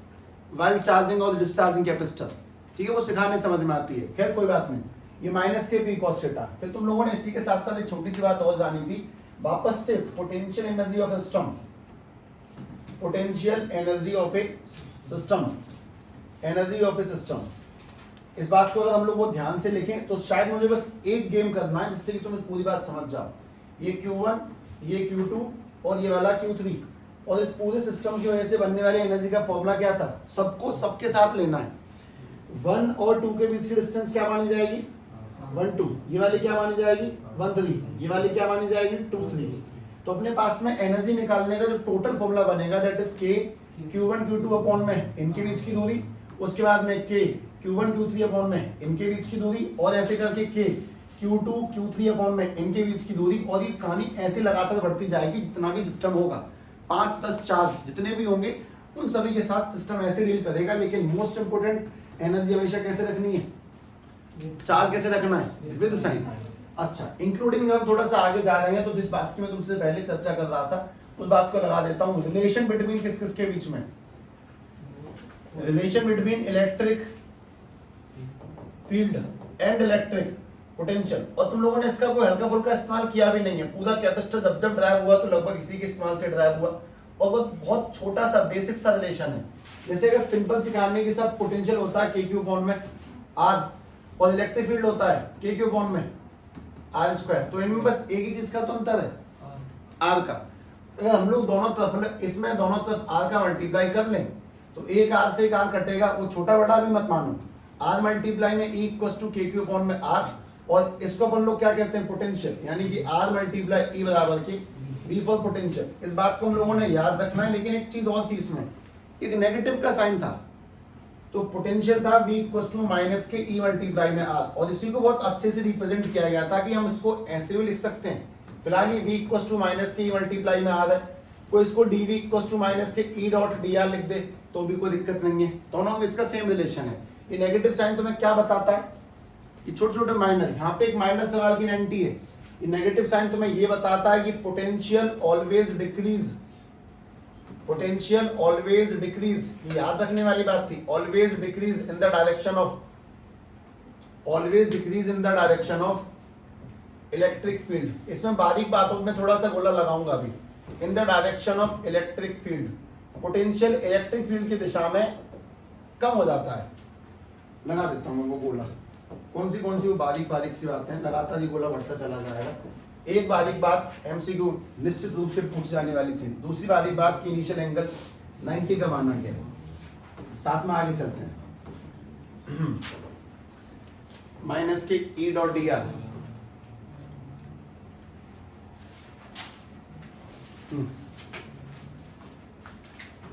वाइल चार्जिंग और डिस्चार्जिंग कैपेसिटर। ठीक है, वो सिखाने समझ में आती है। खैर कोई बात नहीं, ये माइनस के पी cos θ। फिर तुम लोगों ने इसी के साथ साथ एक छोटी सी बात और जानी थी वापस से potential energy of system, potential energy of A system, energy of A system. इस बात को अगर हम लोग वो ध्यान से लिखें तो शायद मुझे बस एक गेम करना है जिससे कि तुम पूरी बात समझ जाओ। ये Q1, ये Q2 और ये वाला Q3, और इस पूरे सिस्टम की वजह से बनने वाले एनर्जी का फॉर्मूला क्या था, सबको सबके साथ लेना है। 1 और 2 के बीच की डिस्टेंस क्या मानी जाएगी, 1 2, ये वाली क्या मानी जाएगी 1 3, ये वाली क्या मानी जाएगी 2 3। तो अपने पास में एनर्जी निकालने का जो टोटल फॉर्मूला बनेगा that is K Q1 Q2 upon में इनके बीच की दूरी, उसके बाद में K Q1 Q3 अपॉन में इनके बीच की दूरी, और ऐसे करके K Q2 Q3 अपॉन में इनके बीच की दूरी, और ये कहानी ऐसे लगातार बढ़ती जाएगी जितना भी सिस्टम होगा, 5 10 चार्ज जितने भी होंगे उन सभी के साथ सिस्टम ऐसे डील करेगा। लेकिन मोस्ट इंपोर्टेंट एनर्जी हमेशा कैसे रखनी है, चार्ज कैसे रखना है, विद साइन। अच्छा, इंक्लूडिंग हम थोड़ा सा आगे जा रहे हैं तो जिस बात की मैं तुमसे पहले चर्चा कर रहा था उस बात को लगा देता हूं। रिलेशन बिटवीन किस किस के बीच में, relation between electric field and electric potential. और तुम लोगों ने इसका कोई हल्का फुल्का इस्तेमाल किया भी नहीं है, पूरा कैपेसिटर जब जब ड्राइव हुआ तो लगभग इसी के इस्तेमाल से ड्राइव हुआ, और वो बहुत छोटा सा बेसिक सा रिलेशन है। जैसे अगर सिंपल सी कहानी के साथ पोटेंशियल होता है के क्यू अपॉन में आर, और इलेक्ट्रिक फील्ड होता है के क्यू अपॉन में आर स्क्वायर, तो इनमें बस एक ही चीज का तो अंतर है, आर का। अगर हम लोग दोनों तरफ मतलब इसमें दोनों तरफ आर का मल्टीप्लाई कर लें तो एक आर से एक आर कटेगा, वो छोटा बड़ा भी मत मानो, आर मल्टीप्लाई में ई इक्वल्स टू के क्यू अपॉन में आर, और इसको अपन लोग क्या कहते हैं पोटेंशियल, यानी कि आर मल्टीप्लाई ई बराबर की वी फॉर पोटेंशियल। इस बात को हम लोगों ने याद रखना है। लेकिन एक चीज और थी इसमें, एक नेगेटिव का साइन था, तो पोटेंशियल था v इक्वल्स टू माइनस के ई मल्टीप्लाई में आर, और इसी को बहुत अच्छे से रिप्रेजेंट किया गया था कि हम इसको ऐसे भी लिख सकते हैं। फिलहाल ये v इक्वल्स टू माइनस के ई मल्टीप्लाई में आर है, कोई इसको dv इक्वल्स टू माइनस के ई डॉट dr लिख दे तो भी कोई दिक्कत नहीं है, दोनों के बीच का सेम रिलेशन है। ये नेगेटिव साइन तुम्हें क्या बताता है, ये छोटे छोटे माइनर, यहाँ पे एक माइनर सवाल की एंटी है, ये नेगेटिव साइन तुम्हें ये बताता है कि potential always decrease, potential always decrease, ये याद रखने वाली बात थी, always decrease in the direction of, always decrease in the direction of electric field. इसमें बारीक बातों में थोड़ा सा गोला लगाऊंगा अभी, in the direction of electric field, potential electric field की दिशा में कम हो जाता है। लगा देता हूं मैं वो गोला, कौन सी वो बारीक बारीक सी बातें, लगातार ये गोला बढ़ता चला जाएगा। एक बारीक बात एमसीक्यू निश्चित रूप से पूछ जाने वाली चीज, दूसरी बारीक बात की इनिशियल एंगल 90 का मानना क्या है। साथ में आगे चलते हैं, माइनस के ई डॉट डी आर,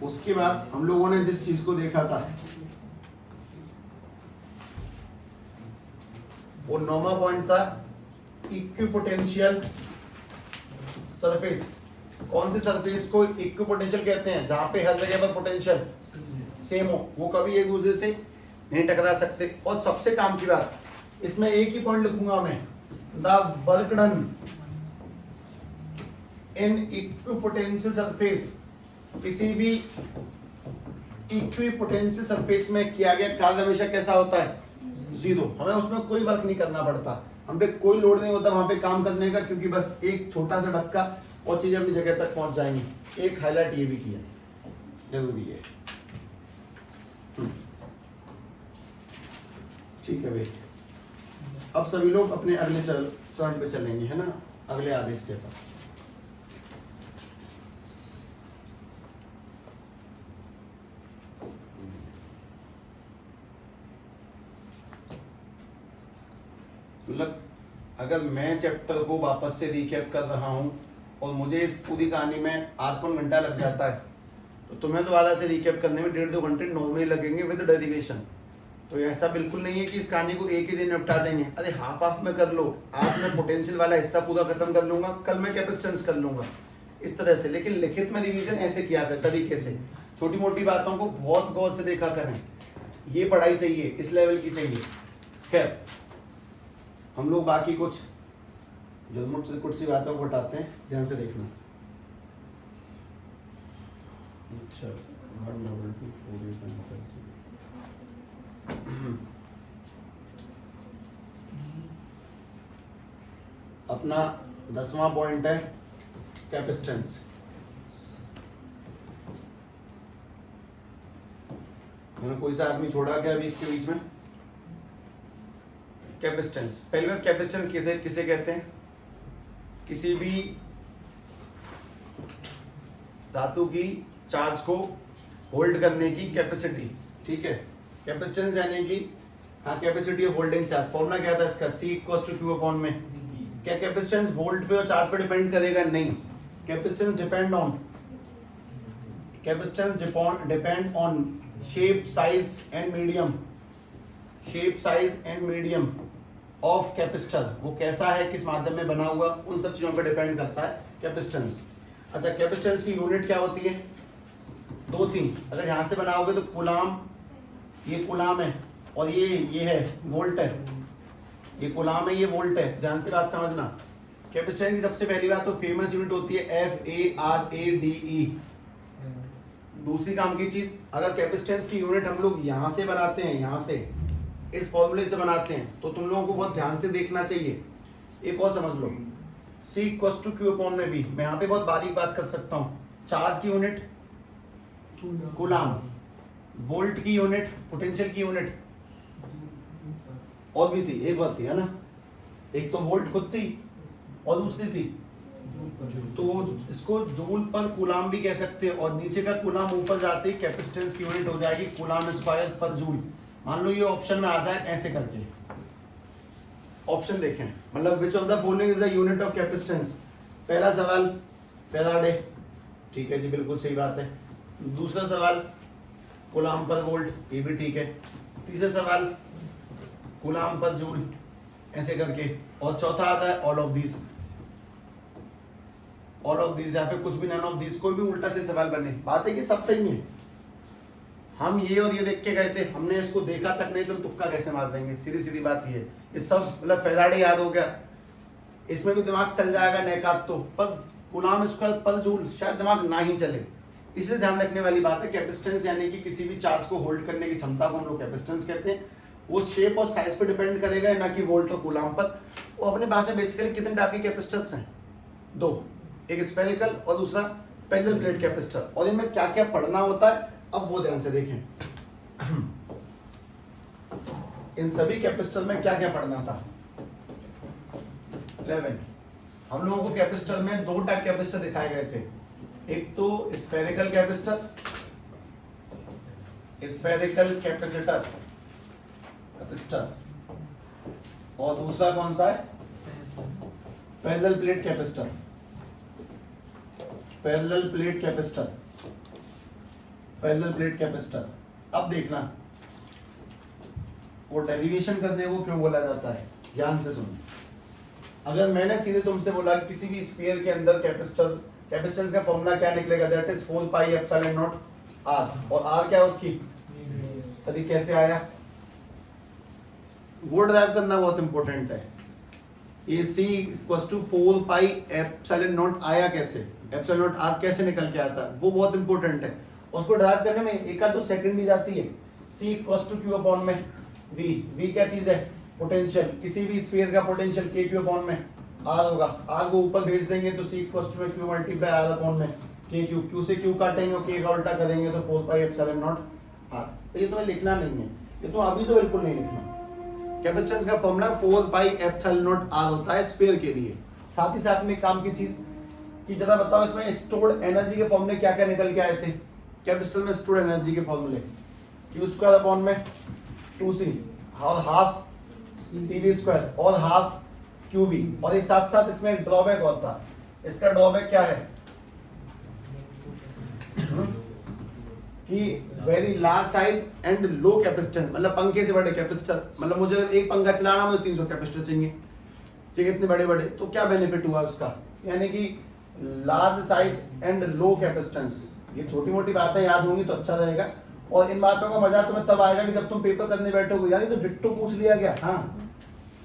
उसके बाद हम लोगों ने जिस चीज को देखा था वो 9वां पॉइंट था इक्विपोटेंशियल सरफेस। कौन सी सरफेस को इक्विपोटेंशियल कहते हैं, जहां पे हर जगह पर पोटेंशियल सेम हो, वो कभी एक दूसरे से नहीं टकरा सकते। और सबसे काम की बात, इसमें एक ही पॉइंट लिखूंगा मैं, the work done in equipotential surface, किसी भी इक्विपोटेंशियल सरफेस में किया गया कार्य हमेशा कैसा होता है, जीरो। हमें उसमें कोई वर्क नहीं करना पड़ता, हम पे कोई लोड नहीं होता वहां पे काम करने का, क्योंकि बस एक छोटा सा धक्का और चीजें अपनी जगह तक पहुंच जाएंगी। एक हाईलाइट ये भी किया जरूरी है, ठीक है भाई। अब सभी लोग अपने अगले चरण पे चलेंगे, है ना, अगले आदेश से पर। मतलब अगर मैं चैप्टर को वापस से रिकैप कर रहा हूं और मुझे इस पूरी कहानी में 8 घंटा लग जाता है, तो तुम्हें दोबारा से रिकैप करने में 1.5-2 घंटे नॉर्मली लगेंगे विद डेरिवेशन। तो ऐसा बिल्कुल नहीं है कि इस कहानी को एक ही दिन निपटा देंगे, अरे हाफ में कर लो, आज मैं पोटेंशियल वाला हिस्सा पूरा खत्म कर लूंगा, कल मैं कैपेसिटेंस कर लूंगा, इस तरह से। लेकिन लिखित में रिवीजन ऐसे किया करें तरीके से, छोटी मोटी बातों को बहुत गौर से देखा करें, ये पढ़ाई चाहिए, इस लेवल की चाहिए। खैर हम लोग बाकी कुछ कुछ सी बातों को हटाते हैं, ध्यान से देखना। अच्छा, अपना 10वां पॉइंट है कैपेसिटेंस। मैंने कोई सा आदमी छोड़ा क्या अभी इसके बीच में? कैपेसिटेंस, पहली बात कैपेसिटेंस किसे कहते हैं? किसी भी धातु की चार्ज को होल्ड करने की कैपेसिटी, ठीक है। कैपेसिटेंस यानी कि हाँ capacity of holding charge. Formula क्या था इसका? C equals to Q upon में। क्या कैपेसिटेंस वोल्ट पे और चार्ज पे डिपेंड करेगा? नहीं। Capacitance depend on shape, size and medium. Shape, size and medium of capacitor, वो कैसा है, किस माध्यम में बना हुआ, उन सब चीजों पर डिपेंड करता है कैपेसिटेंस। अच्छा, कैपेसिटेंस की यूनिट क्या होती है? 2-3। अगर यहां से बनाओगे तो कुलाम, ये कुलाम है और ये है वोल्ट है। ये कुलाम है, ये वोल्ट है। ध्यान से बात समझना। कैपेसिटेंस की सबसे पहली बात तो फेमस यूनिट होती है FARADE। दूसरी काम की चीज, अगर कैपेसिटेंस की यूनिट हम लोग यहां से बनाते हैं, यहां से इस फॉर्मूले से बनाते हैं, तो तुम लोगों को बहुत ध्यान से देखना चाहिए। एक और समझ लो, C equals to Q upon में B। मैं यहाँ पे बहुत बारीक बात कर सकता हूँ। चार्ज की यूनिट कूलाम, वोल्ट की यूनिट, पोटेंशियल की यूनिट और भी थी, एक बात थी, है ना। एक तो वोल्ट खुद थी और दूसरी थी, तो इसको जूल पर कूलाम भी कह सकते हैं। और नीचे का कूलाम ऊपर जाते ही कैपेसिटेंस की यूनिट हो जाएगी कूलाम स्क्वायर पर जूल। मान लो ये ऑप्शन में आ जाए ऐसे करके, ऑप्शन देखें, मतलब which of the following is the unit of capacitance. पहला सवाल फैराडे, ठीक है जी, बिल्कुल सही बात है। दूसरा सवाल कूलाम पर वोल्ट, ये भी ठीक है। तीसरा सवाल कूलाम पर जूल, ऐसे करके। और चौथा आता है all of these, all of these या फिर कुछ भी नन ऑफ दीज, कोई भी उल्टा से सवाल बने। बात है कि सब सही है। हम ये और ये देख के गए थे, हमने इसको देखा तक नहीं तो हम तुक्का कैसे मार देंगे? सीधी सीधी बात ये। ये सब मतलब फैराडे याद हो गया, इसमें भी दिमाग चल जाएगा नेकात तो, पर कूलाम स्क्वायर पर जूल शायद दिमाग ना ही चले। इसलिए ध्यान रखने वाली बात है, कैपेसिटेंस यानी कि किसी भी चार्ज को होल्ड करने की क्षमता को हम लोग कैपेसिटेंस कहते हैं। वो शेप और साइज पे डिपेंड करेगा, ना कि वोल्ट और कूलाम पर। वो अपने पास में बेसिकली कितने टाइप के कैपेसिटर्स हैं? 2, एक स्फेरिकल और दूसरा पैरेलल प्लेट कैपेसिटर। और इनमें क्या क्या पढ़ना होता है अब वो ध्यान से देखें। इन सभी कैपेसिटर में क्या क्या पढ़ना था? 11। हम लोगों को कैपेसिटर में 2 टाइप कैपेसिटर दिखाए गए थे। एक तो स्फेरिकल कैपेसिटर, स्फेरिकल कैपेसिटर, और दूसरा कौन सा है? Parallel plate capacitor, parallel plate capacitor, parallel plate capacitor. अब देखना वो डेरिवेशन करने को क्यों बोला जाता है, ध्यान से सुनो। अगर मैंने सीधे तुमसे बोला कि किसी भी स्फीयर के अंदर कैपेसिटर, कैपेसिटेंस का फॉर्मूला क्या निकलेगा? That is 4 pi epsilon naught R. और आर क्या है उसकी? अभी कैसे आया? वो ड्राइव करना बहुत इंपॉर्टेंट है। ये C equals to 4 pi epsilon naught आया कैसे? एप्सिलॉन नॉट आर कैसे निकल के आता है? वो बहुत इंपॉर्टेंट है। उसको ड्राइव करने में एक आध 2 सेकंड ही जाती है। C equals to Q upon में V। V क्या चीज है? पोटेंशियल। किसी भी स्फीयर का पोटेंशियल KQ अपॉन में R होगा। R को ऊपर भेज देंगे तो C equals to Q multiply R upon में KQ। Q से Q काटेंगे और K का उल्टा करेंगे तो 4 पाई एप्सिलॉन नॉट R। तो ये तुम्हें लिखना नहीं है, ये तो अभी तो बिल्कुल नहीं लिखना। कैपेसिटेंस का formula 4 pi epsilon not R होता है स्फीयर के लिए। साथ ही साथ में काम की चीज कि जरा बताओ इसमें स्टोर्ड एनर्जी के फॉर्मूले क्या क्या निकल के आए थे? कैपेसिटर में स्टोर्ड एनर्जी के फॉर्मूले Q स्क्वायर अपॉन में 2C और हाफ CV स्क्वायर और हाफ QV। और एक साथ साथ इसमें एक ड्रॉबैक और था। इसका ड्रॉबैक क्या है कि very large size and low capacitance, मतलब पंखे से बड़े कैपेसिटर। मतलब मुझे एक पंखा चलाना मुझे 300 कैपेसिटर चाहिए, ठीक है, इतने बड़े बड़े। तो क्या बेनिफिट हुआ उसका? यानी कि large size and low capacitance. ये छोटी मोटी बातें याद होंगी तो अच्छा रहेगा। और इन बातों का मजा तुम्हें तब आएगा कि जब तुम पेपर करने बैठोगे। यार ये तो डिट्टो पूछ लिया गया, हाँ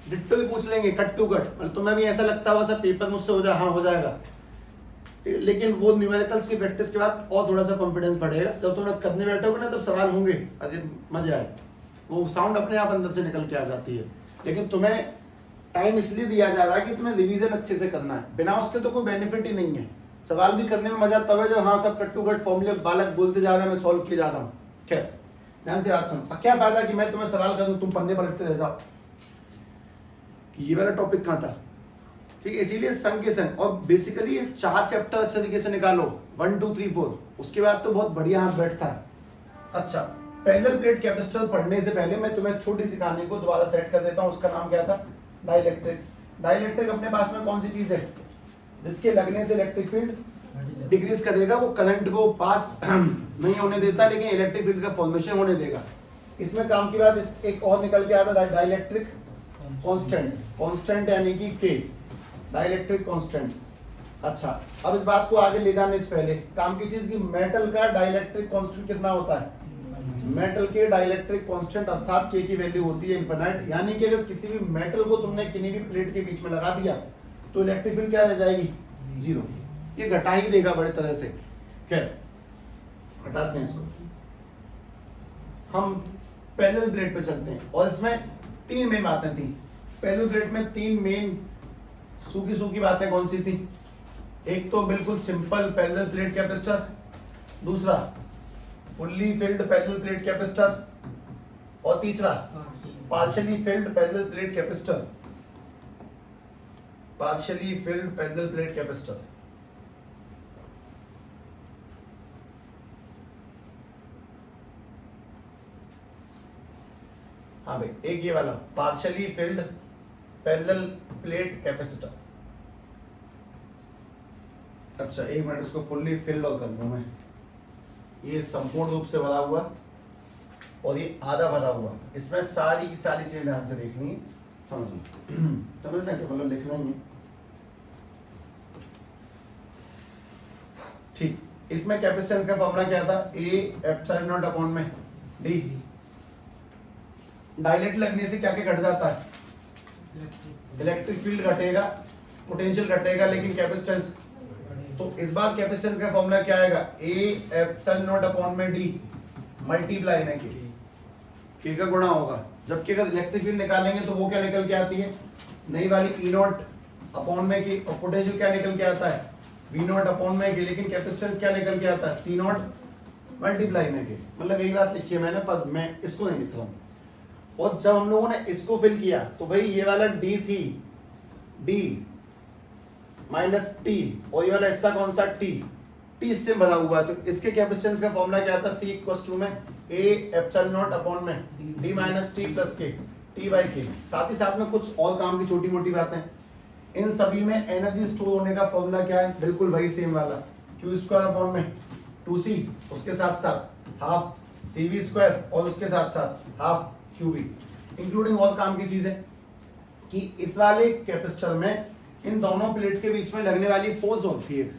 डिट्टो ही पूछ लेंगे कट टू कट। मतलब तुम्हें भी ऐसा लगता होगा सर पेपर मुझसे हो जाए, हाँ हो जाएगा। लेकिन वो न्यूमेरिकल्स की प्रैक्टिस के बाद और थोड़ा सा कॉन्फिडेंस बढ़ेगा। जब तुम करने बैठोगे ना तब सवाल होंगे, अरे मजे आए, वो साउंड अपने आप अंदर से निकल के आ जाती है। लेकिन तुम्हें टाइम इसलिए दिया जा रहा है कि तुम्हें रिवीजन अच्छे से करना है, बिना उसके तो कोई बेनिफिट ही नहीं है। सवाल भी करने में मजा तब है जब हाँ सब कट टू कट फॉर्मूले बालक बोलते जा रहे हैं, मैं सॉल्व किए जा रहा हूँ। खैर ध्यान से बात सुनो। अब क्या फायदा कि मैं तुम्हें सवाल कर दूं, तुम पन्ने पलटते रह जाओ कि ये वाला टॉपिक कहाँ था, ठीक है। इसीलिए सन के सन, और बेसिकली 4 चैप्टर अच्छे तरीके से निकालो, 1 2 3 4, उसके बाद तो बहुत बढ़िया हाथ बैठता है। अच्छा, पैरेलल प्लेट कैपेसिटर पढ़ने से पहले मैं तुम्हें छोटी सी कहानी को दोबारा सेट कर देता हूँ। उसका नाम क्या था? डाइलेक्ट्रिक। डाइलेक्ट्रिक अपने पास में कौन सी चीज है जिसके लगने से इलेक्ट्रिक फील्ड डिक्रीज करेगा, वो करंट को पास नहीं होने देता लेकिन इलेक्ट्रिक फील्ड का फॉर्मेशन होने देगा। इसमें काम की बात एक और निकल के आता है, डाइलेक्ट्रिक कांस्टेंट। कांस्टेंट यानी कि के, डाइलेक्ट्रिक कांस्टेंट। अच्छा, अब इस बात को आगे ले जाने से पहले काम की चीज की, मेटल का डाइलेक्ट्रिक कांस्टेंट कितना होता है? मेटल के डाइलेक्ट्रिक कांस्टेंट अर्थात के की वैल्यू होती है इनफिनिट, यानी कि अगर किसी भी मेटल को तुमने किसी भी प्लेट के बीच में लगा दिया तो इलेक्ट्रिक फील्ड क्या रह जाएगी? जीरो। ये घटा ही देगा बड़े तरह से। खैर हटाते हैं इसको, हम पैरेलल प्लेट पे चलते हैं। और इसमें 3 मेन बातें थी पैरेलल प्लेट में। 3 मेन सूखी सूखी बातें कौन सी थी? एक तो बिल्कुल सिंपल पैरेलल प्लेट कैपेसिटर, दूसरा fully filled parallel plate capacitor, और तीसरा partially field parallel plate capacitor. Partially field parallel plate capacitor. हाँ भाई, एक ये वाला partially field parallel plate capacitor. अच्छा एक मिनट, इसको फुल्ली फिल्ड और कर दूं मैं। ये संपूर्ण रूप से भरा हुआ और ये आधा भरा हुआ, इसमें सारी की सारी चीजें ध्यान से देखनी है, समझना क्या मतलब लिखना ही है, ठीक। इसमें कैपेसिटेंस का फॉर्मूला क्या था? ए एप्सिलॉन नॉट अपॉन में डी। डायलेक्ट्रिक लगने से क्या क्या घट जाता है? इलेक्ट्रिक फील्ड घटेगा, पोटेंशियल घटेगा, लेकिन कैपेसिटेंस, तो इस बार कैपेसिटेंस का फॉर्मूला क्या आएगा? ए एप्सिलॉन नॉट अपॉन में डी मल्टीप्लाई में के का गुणा होगा। जबकि अगर इलेक्ट्रिक फील्ड निकालेंगे तो वो क्या निकल के आती है? नई वाली ई नॉट अपॉन में के, और पोटेंशियल क्या निकल के आता है? वी नॉट अपॉन में के, लेकिन कैपेसिटेंस क्या निकल के आता है? सी नॉट मल्टीप्लाई में के। मतलब यही बात लिखी है मैंने, पर मैं इसको नहीं लिख रहा हूँ। और जब हम लोगों ने इसको फिल किया तो भाई ये वाला डी थी, डी माइनस टी, और ये वाला हिस्सा कौन सा? टी। टी इससे भरा हुआ है, तो इसके कैपेसिटेंस का फॉर्मूला क्या था? सी इक्वल्स टू में ए एप्सिलॉन नॉट अपॉन में डी माइनस टी प्लस के, टी बाई के। साथ ही साथ में कुछ और काम की छोटी मोटी बातें, इन सभी में एनर्जी स्टोर होने का फॉर्मूला क्या है? बिल्कुल वही सेम वाला, क्यू स्क्वायर अपॉन में 2c, उसके साथ साथ हाफ सी वी स्क्वायर, और उसके साथ साथ हाफ क्यू वी, इंक्लूडिंग और काम की चीजें कि इस वाले कैपेसिटर में इन दोनों प्लेट के बीच में लगने वाली फोर्स होती है।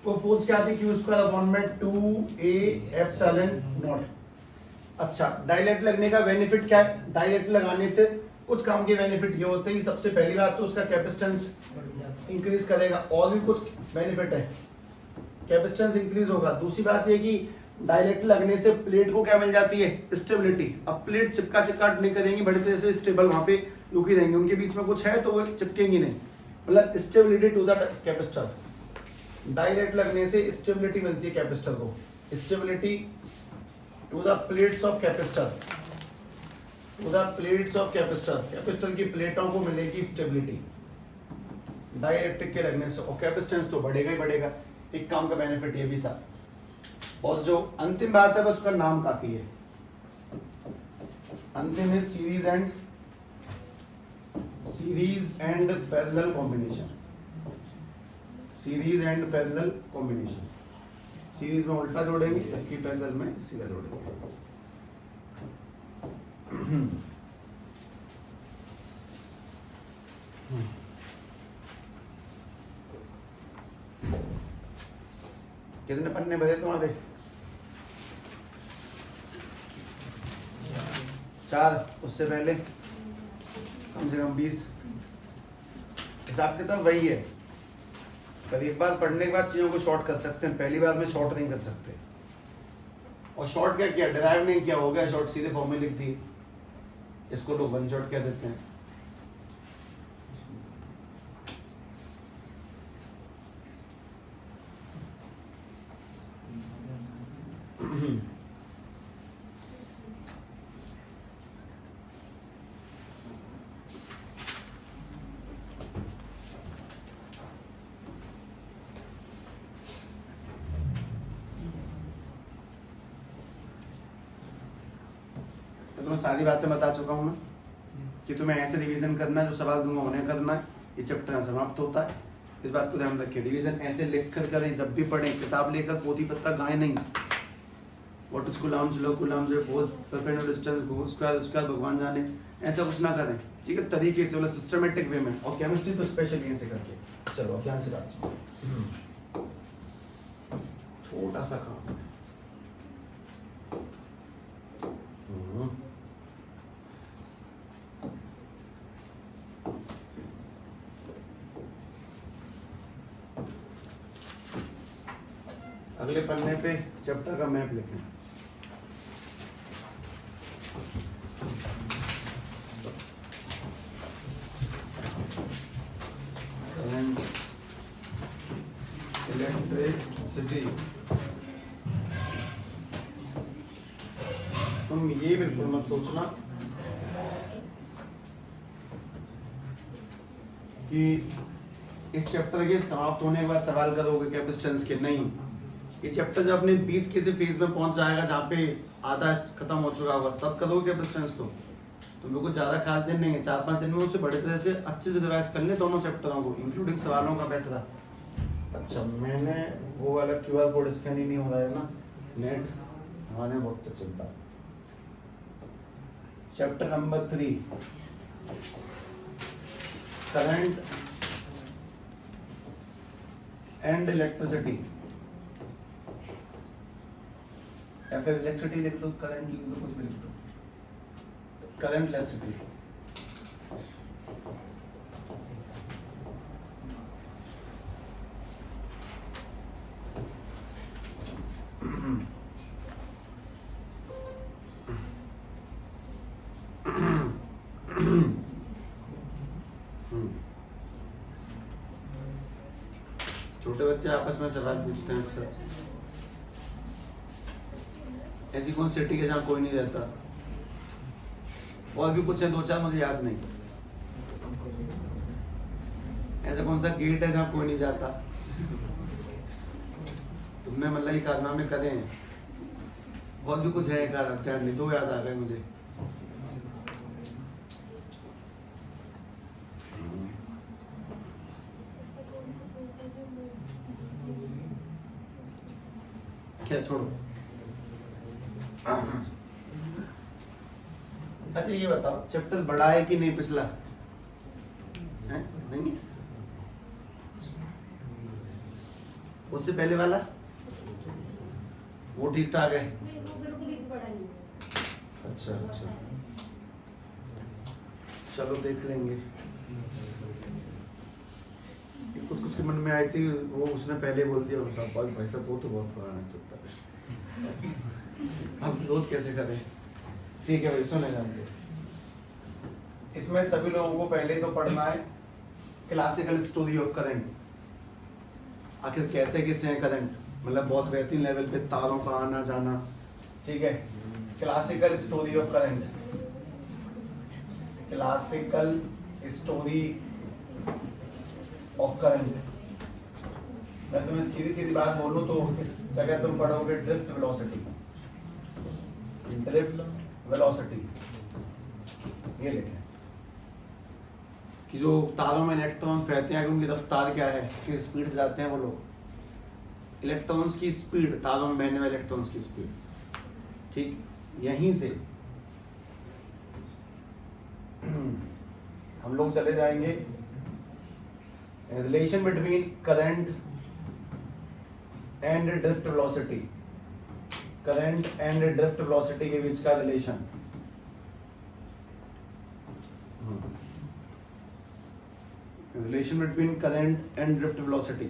वो फोर्स क्या थी? क्यू स्क्वायर अपॉन में 2a एप्सिलॉन नॉट। अच्छा, डाइलेक्ट लगने का बेनिफिट क्या है? डाइलेक्ट लगाने से कुछ काम के बेनिफिट ये होते हैं कि सबसे पहली बात तो उसका कैपेसिटेंस इंक्रीज करेगा, और भी कुछ बेनिफिट है, कैपेसिटेंस इंक्रीज होगा। दूसरी बात ये कि डाइलेक्ट लगने से प्लेट को क्या मिल जाती है? स्टेबिलिटी। अब प्लेट चिपका चिपकाट नहीं करेंगी, बड़ी तरह से स्टेबल वहां पे रुकी रहेंगी, उनके बीच में कुछ है तो वो चिपकेंगी नहीं, मतलब stability to the capacitor. Dielectric लगने से स्टेबिलिटी मिलती है कैपेसिटर को, stability to the plates of capacitor, to the plates of capacitor. Capacitor की प्लेटों को मिलेगी स्टेबिलिटी डाइलेक्ट्रिक के लगने से, और कैपेसिटेंस तो बढ़ेगा ही बढ़ेगा। एक काम का बेनिफिट ये भी था। और जो अंतिम बात है बस उसका नाम काफी है, अंतिम है series and parallel combination. Series and parallel combination, series में उल्टा जोड़ेंगे जबकि पैरेलल में सीधा जोड़ेंगे। कितने पन्ने बचे तुम्हारे? 4, उससे पहले कम से कम 20। हिसाब किताब वही है, पर एक बार पढ़ने के बाद चीजों को शॉर्ट कर सकते हैं, पहली बार में शॉर्ट नहीं कर सकते। और शॉर्ट क्या किया? डिराइव नहीं किया, हो गया शॉर्ट, सीधे फॉर्म में लिख दी। इसको लोग वन शॉट कह देते हैं। तुम्हें सारी बातें बता चुका हूँ मैं कि तुम्हें ऐसे रिवीजन करना है, जो सवाल दूंगा उन्हें करना है। ये चैप्टर समाप्त होता है, इस बात को ध्यान रखें। रिवीजन ऐसे लिख कर करें, जब भी पढ़ें किताब लेकर पोथी पत्ता गाएं नहीं। What is Coulomb's, low Coulomb's, force, perpendicular distance, उसके बाद भगवान जाने, ऐसा कुछ ना करें, ठीक है, तरीके से, मतलब सिस्टमेटिक वे में। और केमिस्ट्री तो स्पेशली ऐसे करके। चलो ध्यान से बात सुनो। छोटा सा काम है। अगले पन्ने पे चैप्टर का मैप लिखें। इलेक्ट्रिसिटी, तुम ये बिल्कुल मत सोचना कि इस चैप्टर के समाप्त होने के बाद सवाल करोगे कैपेसिटेंस के, नहीं। ये चैप्टर जब अपने बीच किसी फेज में पहुंच जाएगा जहाँ पे आधा खत्म हो चुका होगा, तब करोगे कैपेसिटेंस। तो तुम्हें कुछ ज़्यादा खास दिन नहीं है, 4-5 दिन में उसे बड़े तरह से अच्छे से रिवाइज कर ले दोनों चैप्टरों को, इंक्लूडिंग सवालों का बेहतर। अच्छा, मैंने वो वाला QR कोड स्कैन ही नहीं हो रहा है ना, नेट हमारे बहुत तो चलता है। Chapter number 3, current and electricity, या फिर इलेक्ट्रिसिटी लिख दो, करंट लिख दो, कुछ भी लिख दो, करंट इलेक्ट्रिसिटी। छोटे बच्चे आपस में सवाल पूछते हैं अक्सर, ऐसी कौन सिटी है जहाँ कोई नहीं रहता, और भी कुछ है 2-4 मुझे याद नहीं। ऐसा कौन सा गेट है जहाँ कोई नहीं जाता। तुमने मतलब ये कारनामे करे हैं, और भी कुछ है कारनामे, 2 याद आ गए मुझे। क्या छोड़ो। अच्छा ये बताओ, चैप्टर बड़ा है कि नहीं पिछला है? नहीं, उससे पहले वाला वो ठीक ठाक है। अच्छा अच्छा, चलो देख लेंगे। कुछ कुछ के मन में आई थी, वो उसने पहले बोल दिया, भाई साहब वो तो बहुत पुराना चैप्टर है, अब विरोध कैसे करें। ठीक है भाई, सुने जानते, इसमें सभी लोगों को पहले तो पढ़ना है क्लासिकल स्टोरी ऑफ करंट। आखिर कहते किससे हैं करंट, मतलब बहुत बेहतरीन लेवल पे तारों का आना जाना, ठीक है। Classical story of current, classical story of current. मैं तुम्हें सीधी सीधी बात बोलूं तो इस जगह तुम पढ़ोगे ड्रिफ्ट वेलोसिटी, ड्रिफ्ट वेलोसिटी। ये लिखें कि जो तारों में इलेक्ट्रॉन्स बहते हैं, उनकी रफ्तार क्या है, किस स्पीड से जाते हैं वो लोग। इलेक्ट्रॉन्स की स्पीड, तारों में बहने वाले इलेक्ट्रॉन्स की स्पीड, ठीक। यहीं से हम लोग चले जाएंगे relation between current and drift velocity, current and drift velocity के बीच का relation. Relation between current and drift velocity.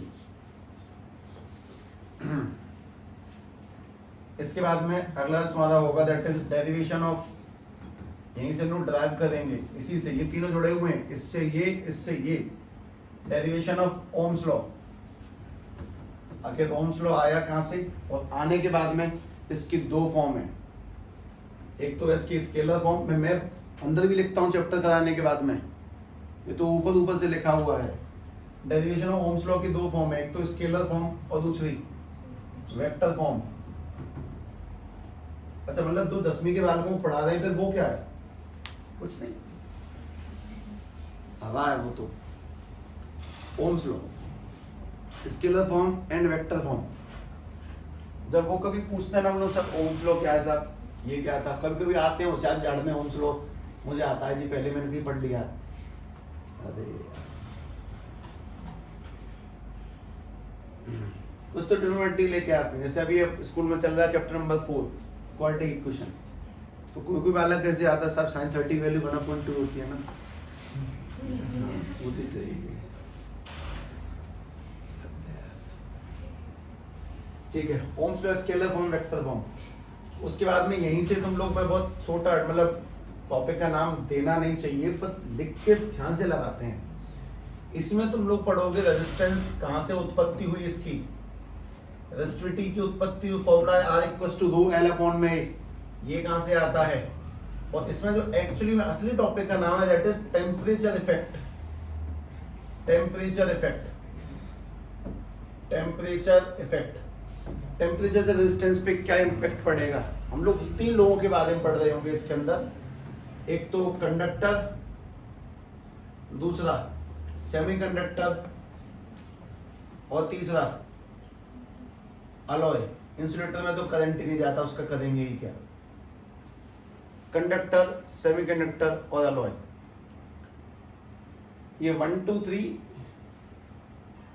इसके बाद में अगला तुम्हारा होगा दैट इज डेरिवेशन ऑफ, यहीं से लोग ड्राइव करेंगे, इसी से, ये तीनों जुड़े हुए हैं, इससे ये डेरिवेशन ऑफ ओम्स लॉ। आखिर ओम्स लॉ आया कहां से, और आने के बाद में इसकी 2 फॉर्म है। एक तो इसकी स्केलर फॉर्म में, मैं अंदर भी लिखता हूं चैप्टर कराने के बाद में, ये तो ऊपर से लिखा हुआ है। डेरिवेशन ऑफ ओम्स लॉ की 2 फॉर्म है, एक तो स्केलर फॉर्म और दूसरी वेक्टर फॉर्म। अच्छा मतलब तो 10वीं के बालकों को पढ़ा रहे हैं, फिर वो क्या है? कुछ नहीं, हवा है वो तो। Ohm's law, scalar form and vector form. जब वो कभी पूछते हैं ना हम लोग सर ओम्स लॉ क्या है साहब, ये क्या था, कभी कभी आते हैं होशियार झाड़ने ओम्स लॉ मुझे आता है जी, पहले मैंने भी पढ़ लिया। अरे कुछ तो ट्रिग्नोमेट्री लेके आते हैं, जैसे अभी स्कूल में चल रहा है चैप्टर नंबर 4 क्वाड्रेटिक इक्वेशन, तो कोई बालक कैसे आता है साहब साइन 30 वैल्यू 1/2 होती है ना, होती तो ठीक है। Ohm's law, scalar form, vector form. उसके बाद में यहीं से तुम लोग मैं बहुत छोटा मतलब टॉपिक का नाम देना नहीं चाहिए पर लिख के ध्यान से लगाते हैं। इसमें तुम लोग पढ़ोगे रेजिस्टेंस कहाँ से उत्पत्ति हुई, इसकी रेजिस्टिविटी की उत्पत्ति हुई, फॉर्मूला है R=ρL में, ये कहाँ से आता है। और इसमें जो एक्चुअली में असली टॉपिक का नाम है that is temperature effect. Temperature effect, temperature effect. Temperature से रेजिस्टेंस पे क्या इम्पैक्ट पड़ेगा, हम लोग 3 लोगों के बारे में पढ़ रहे होंगे इसके अंदर। एक तो कंडक्टर, दूसरा सेमीकंडक्टर और तीसरा अलॉय। इंसुलेटर में तो करंट ही नहीं जाता, उसका करेंगे ही क्या। कंडक्टर, सेमीकंडक्टर और अलॉय, ये 1 2 3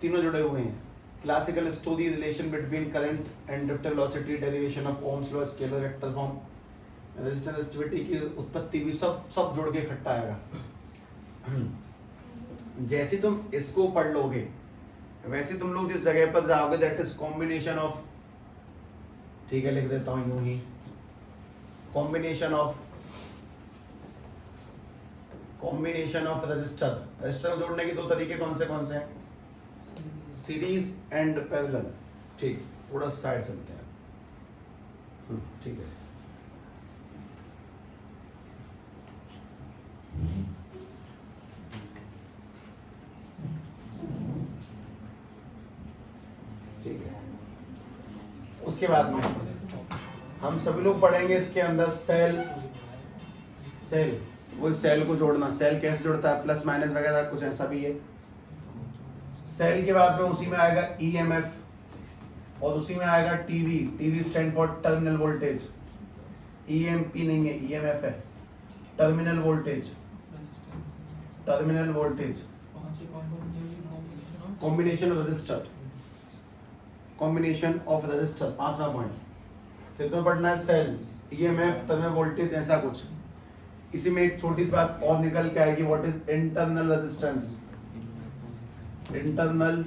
तीनों जुड़े हुए हैं। Classical story, relation between current and drift velocity, derivation of Ohm's law, scalar vector form, resistance resistivity की उत्पत्ति भी सब जुड़ के इकट्ठा आएगा। जैसे तुम इसको पढ़ लोगे वैसे तुम लोग जिस जगह पर जाओगे दैट इज कॉम्बिनेशन ऑफ, ठीक है लिख देता हूं यूं ही, कॉम्बिनेशन ऑफ रजिस्टर। रजिस्टर जोड़ने के 2 तरीके कौन से हैं, सीरीज एंड पैरेलल। ठीक, थोड़ा साइड चलते हैं, ठीक है। ठीक है, उसके बाद में हम सभी लोग पढ़ेंगे इसके अंदर सेल। वो सेल को जोड़ना, सेल कैसे जोड़ता है, प्लस माइनस वगैरह कुछ ऐसा भी है। सेल के बाद में उसी में आएगा EMF और उसी में आएगा TV stand for terminal voltage. EMP नहीं है, EMF है, terminal voltage. Combination of resistor, 5वां पॉइंट। फिर तुम्हें पढ़ना है सेल, EMF, टर्मिनल वोल्टेज, ऐसा कुछ। इसी में एक छोटी सी बात और निकल के आएगी, what is internal resistance. Internal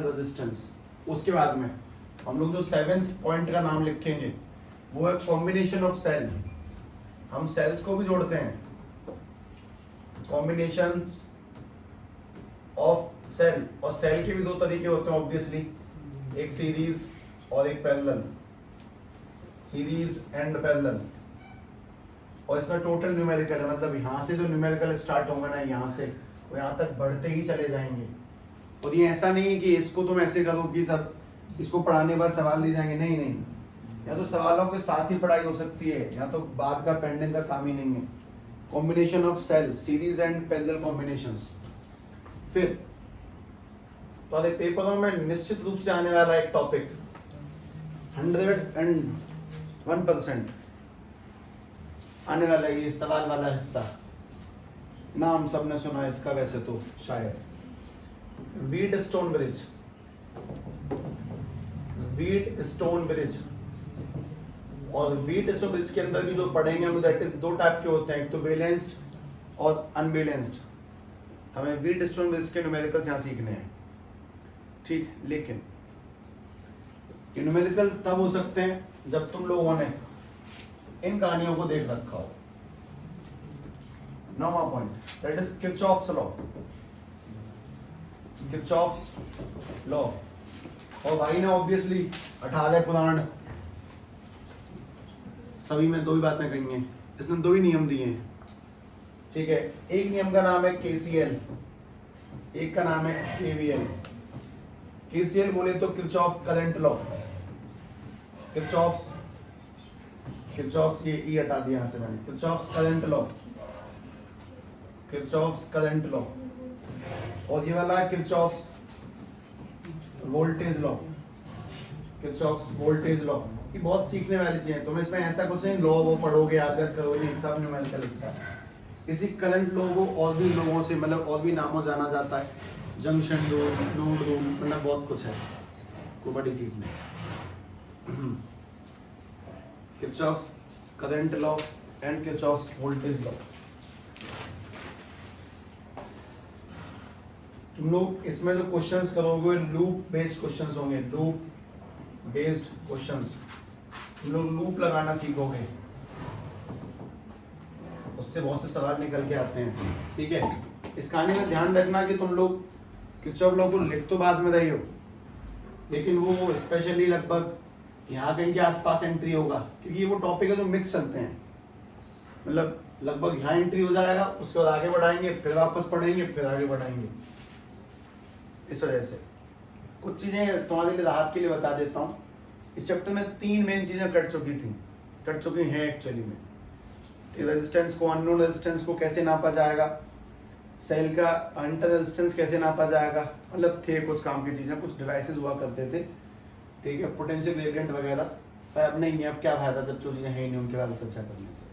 resistance. उसके बाद में हम लोग जो 7th पॉइंट का नाम लिखेंगे वो है कॉम्बिनेशन ऑफ सेल। हम सेल्स को भी जोड़ते हैं, कॉम्बिनेशंस ऑफ सेल। और सेल के भी 2 तरीके होते हैं ऑब्वियसली, एक सीरीज और एक पैरेलल, सीरीज एंड पैरेलल। और इसमें टोटल न्यूमेरिकल है, मतलब यहाँ से जो न्यूमेरिकल स्टार्ट होगा ना यहाँ से वो यहाँ तक बढ़ते ही चले जाएंगे। और ये ऐसा नहीं है कि इसको तुम ऐसे करो कि सब इसको पढ़ाने के बाद सवाल दिए जाएंगे, नहीं, या तो सवालों के साथ ही पढ़ाई हो सकती है या तो बाद का पेंडिंग का काम ही नहीं है। Combination of cell, series and parallel combinations. फिर तो पेपरों में निश्चित रूप से आने वाला एक टॉपिक 101% आने वाला ये सवाल वाला हिस्सा, नाम सबने सुना इसका वैसे तो शायद, व्हीटस्टोन ब्रिज। और व्हीटस्टोन ब्रिज के अंदर भी जो पढ़ेंगे हम दैट इज 2 टाइप के होते हैं, एक तो बैलेंस्ड और अनबैलेंस्ड। हमें व्हीटस्टोन ब्रिज के न्यूमेरिकल्स यहाँ सीखने हैं, ठीक। लेकिन न्यूमेरिकल तब हो सकते हैं जब तुम लोगों ने इन कहानियों को देख रखा हो। 9वां point that is Kirchhoff's law. और भाई ने ऑब्वियसली 18 पुराण सभी में 2 ही बातें कही हैं, इसने 2 ही नियम दिए हैं, ठीक है। एक नियम का नाम है KCL, एक का नाम है KVL। KCL बोले तो किरचॉफ करंट लॉ, किरचॉफ्स ये ई हटा दिया यहाँ से मैंने, Kirchhoff's current law, Kirchhoff's current law, और ये वाला है Kirchhoff's voltage law, Kirchhoff's voltage law. ये बहुत सीखने वाली चीज है, तुम इसमें ऐसा कुछ नहीं लो वो पढ़ोगे याद करोगे, नहीं, सब न्यूमेरिकल हिस्सा है। इसी करंट लॉ को और भी लोगों से मतलब और भी नामों जाना जाता है, जंक्शन रूल, नोड रूल, मतलब बहुत कुछ है, कोई बड़ी चीज नहीं। Kirchhoff's current law and Kirchhoff's voltage law. तुम लोग इसमें जो क्वेश्चंस करोगे लूप बेस्ड क्वेश्चंस होंगे, लूप बेस्ड क्वेश्चंस। तुम लोग लूप लगाना सीखोगे, उससे बहुत से सवाल निकल के आते हैं, ठीक है। इस कहानी में ध्यान रखना कि तुम लोग किरचॉफ लॉ को लिख तो बाद में रही हो, लेकिन वो स्पेशली लगभग यहाँ कहीं के आसपास एंट्री होगा, क्योंकि ये वो टॉपिक है जो मिक्स चलते हैं, मतलब लगभग यहाँ एंट्री हो जाएगा, उसके बाद आगे बढ़ाएंगे, फिर वापस पढ़ेंगे, फिर आगे बढ़ाएंगे। इस वजह से कुछ चीज़ें तुम्हारे लिए राहत के लिए बता देता हूँ। इस चैप्टर में 3 मेन चीज़ें कट चुकी हैं एक्चुअली में। रेजिस्टेंस को, अननोन रेजिस्टेंस को कैसे नापा जाएगा, सेल का अंतर रेजिस्टेंस कैसे नापा जाएगा, मतलब थे कुछ काम की चीज़ें, कुछ डिवाइसेस हुआ करते थे, ठीक है, पोटेंशियल ग्रेडियंट वगैरह। पर अब नहीं है, अब क्या फायदा जब जो चीज़ें है ही नहीं उनके बारे में चर्चा करने से।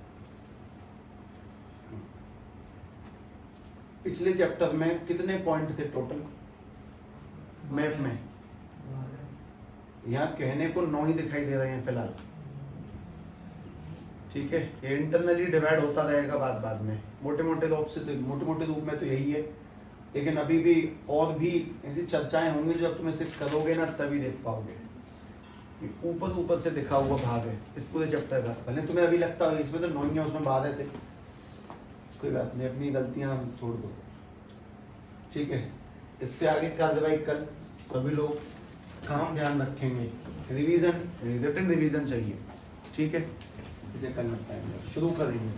पिछले चैप्टर में कितने पॉइंट थे टोटल मैप में? यहाँ कहने को 9 ही दिखाई दे रहे हैं फिलहाल, ठीक है। ये इंटरनली डिवाइड होता रहेगा बाद में, मोटे मोटे रूप में तो यही है, लेकिन अभी भी और भी ऐसी चर्चाएं होंगी जो अब तुम इसे करोगे ना तभी देख पाओगे। ऊपर से दिखा हुआ भाग है इस पूरे चैप्टर का, भले तुम्हें अभी लगता हो इसमें तो 9 ही है, उसमें 12 थे, कोई बात नहीं, अपनी गलतियां छोड़ दो, ठीक है। इससे आगे कार्रवाई कल सभी लोग काम ध्यान रखेंगे, रिटन रिवीजन चाहिए, ठीक है। इसे कल शुरू करेंगे।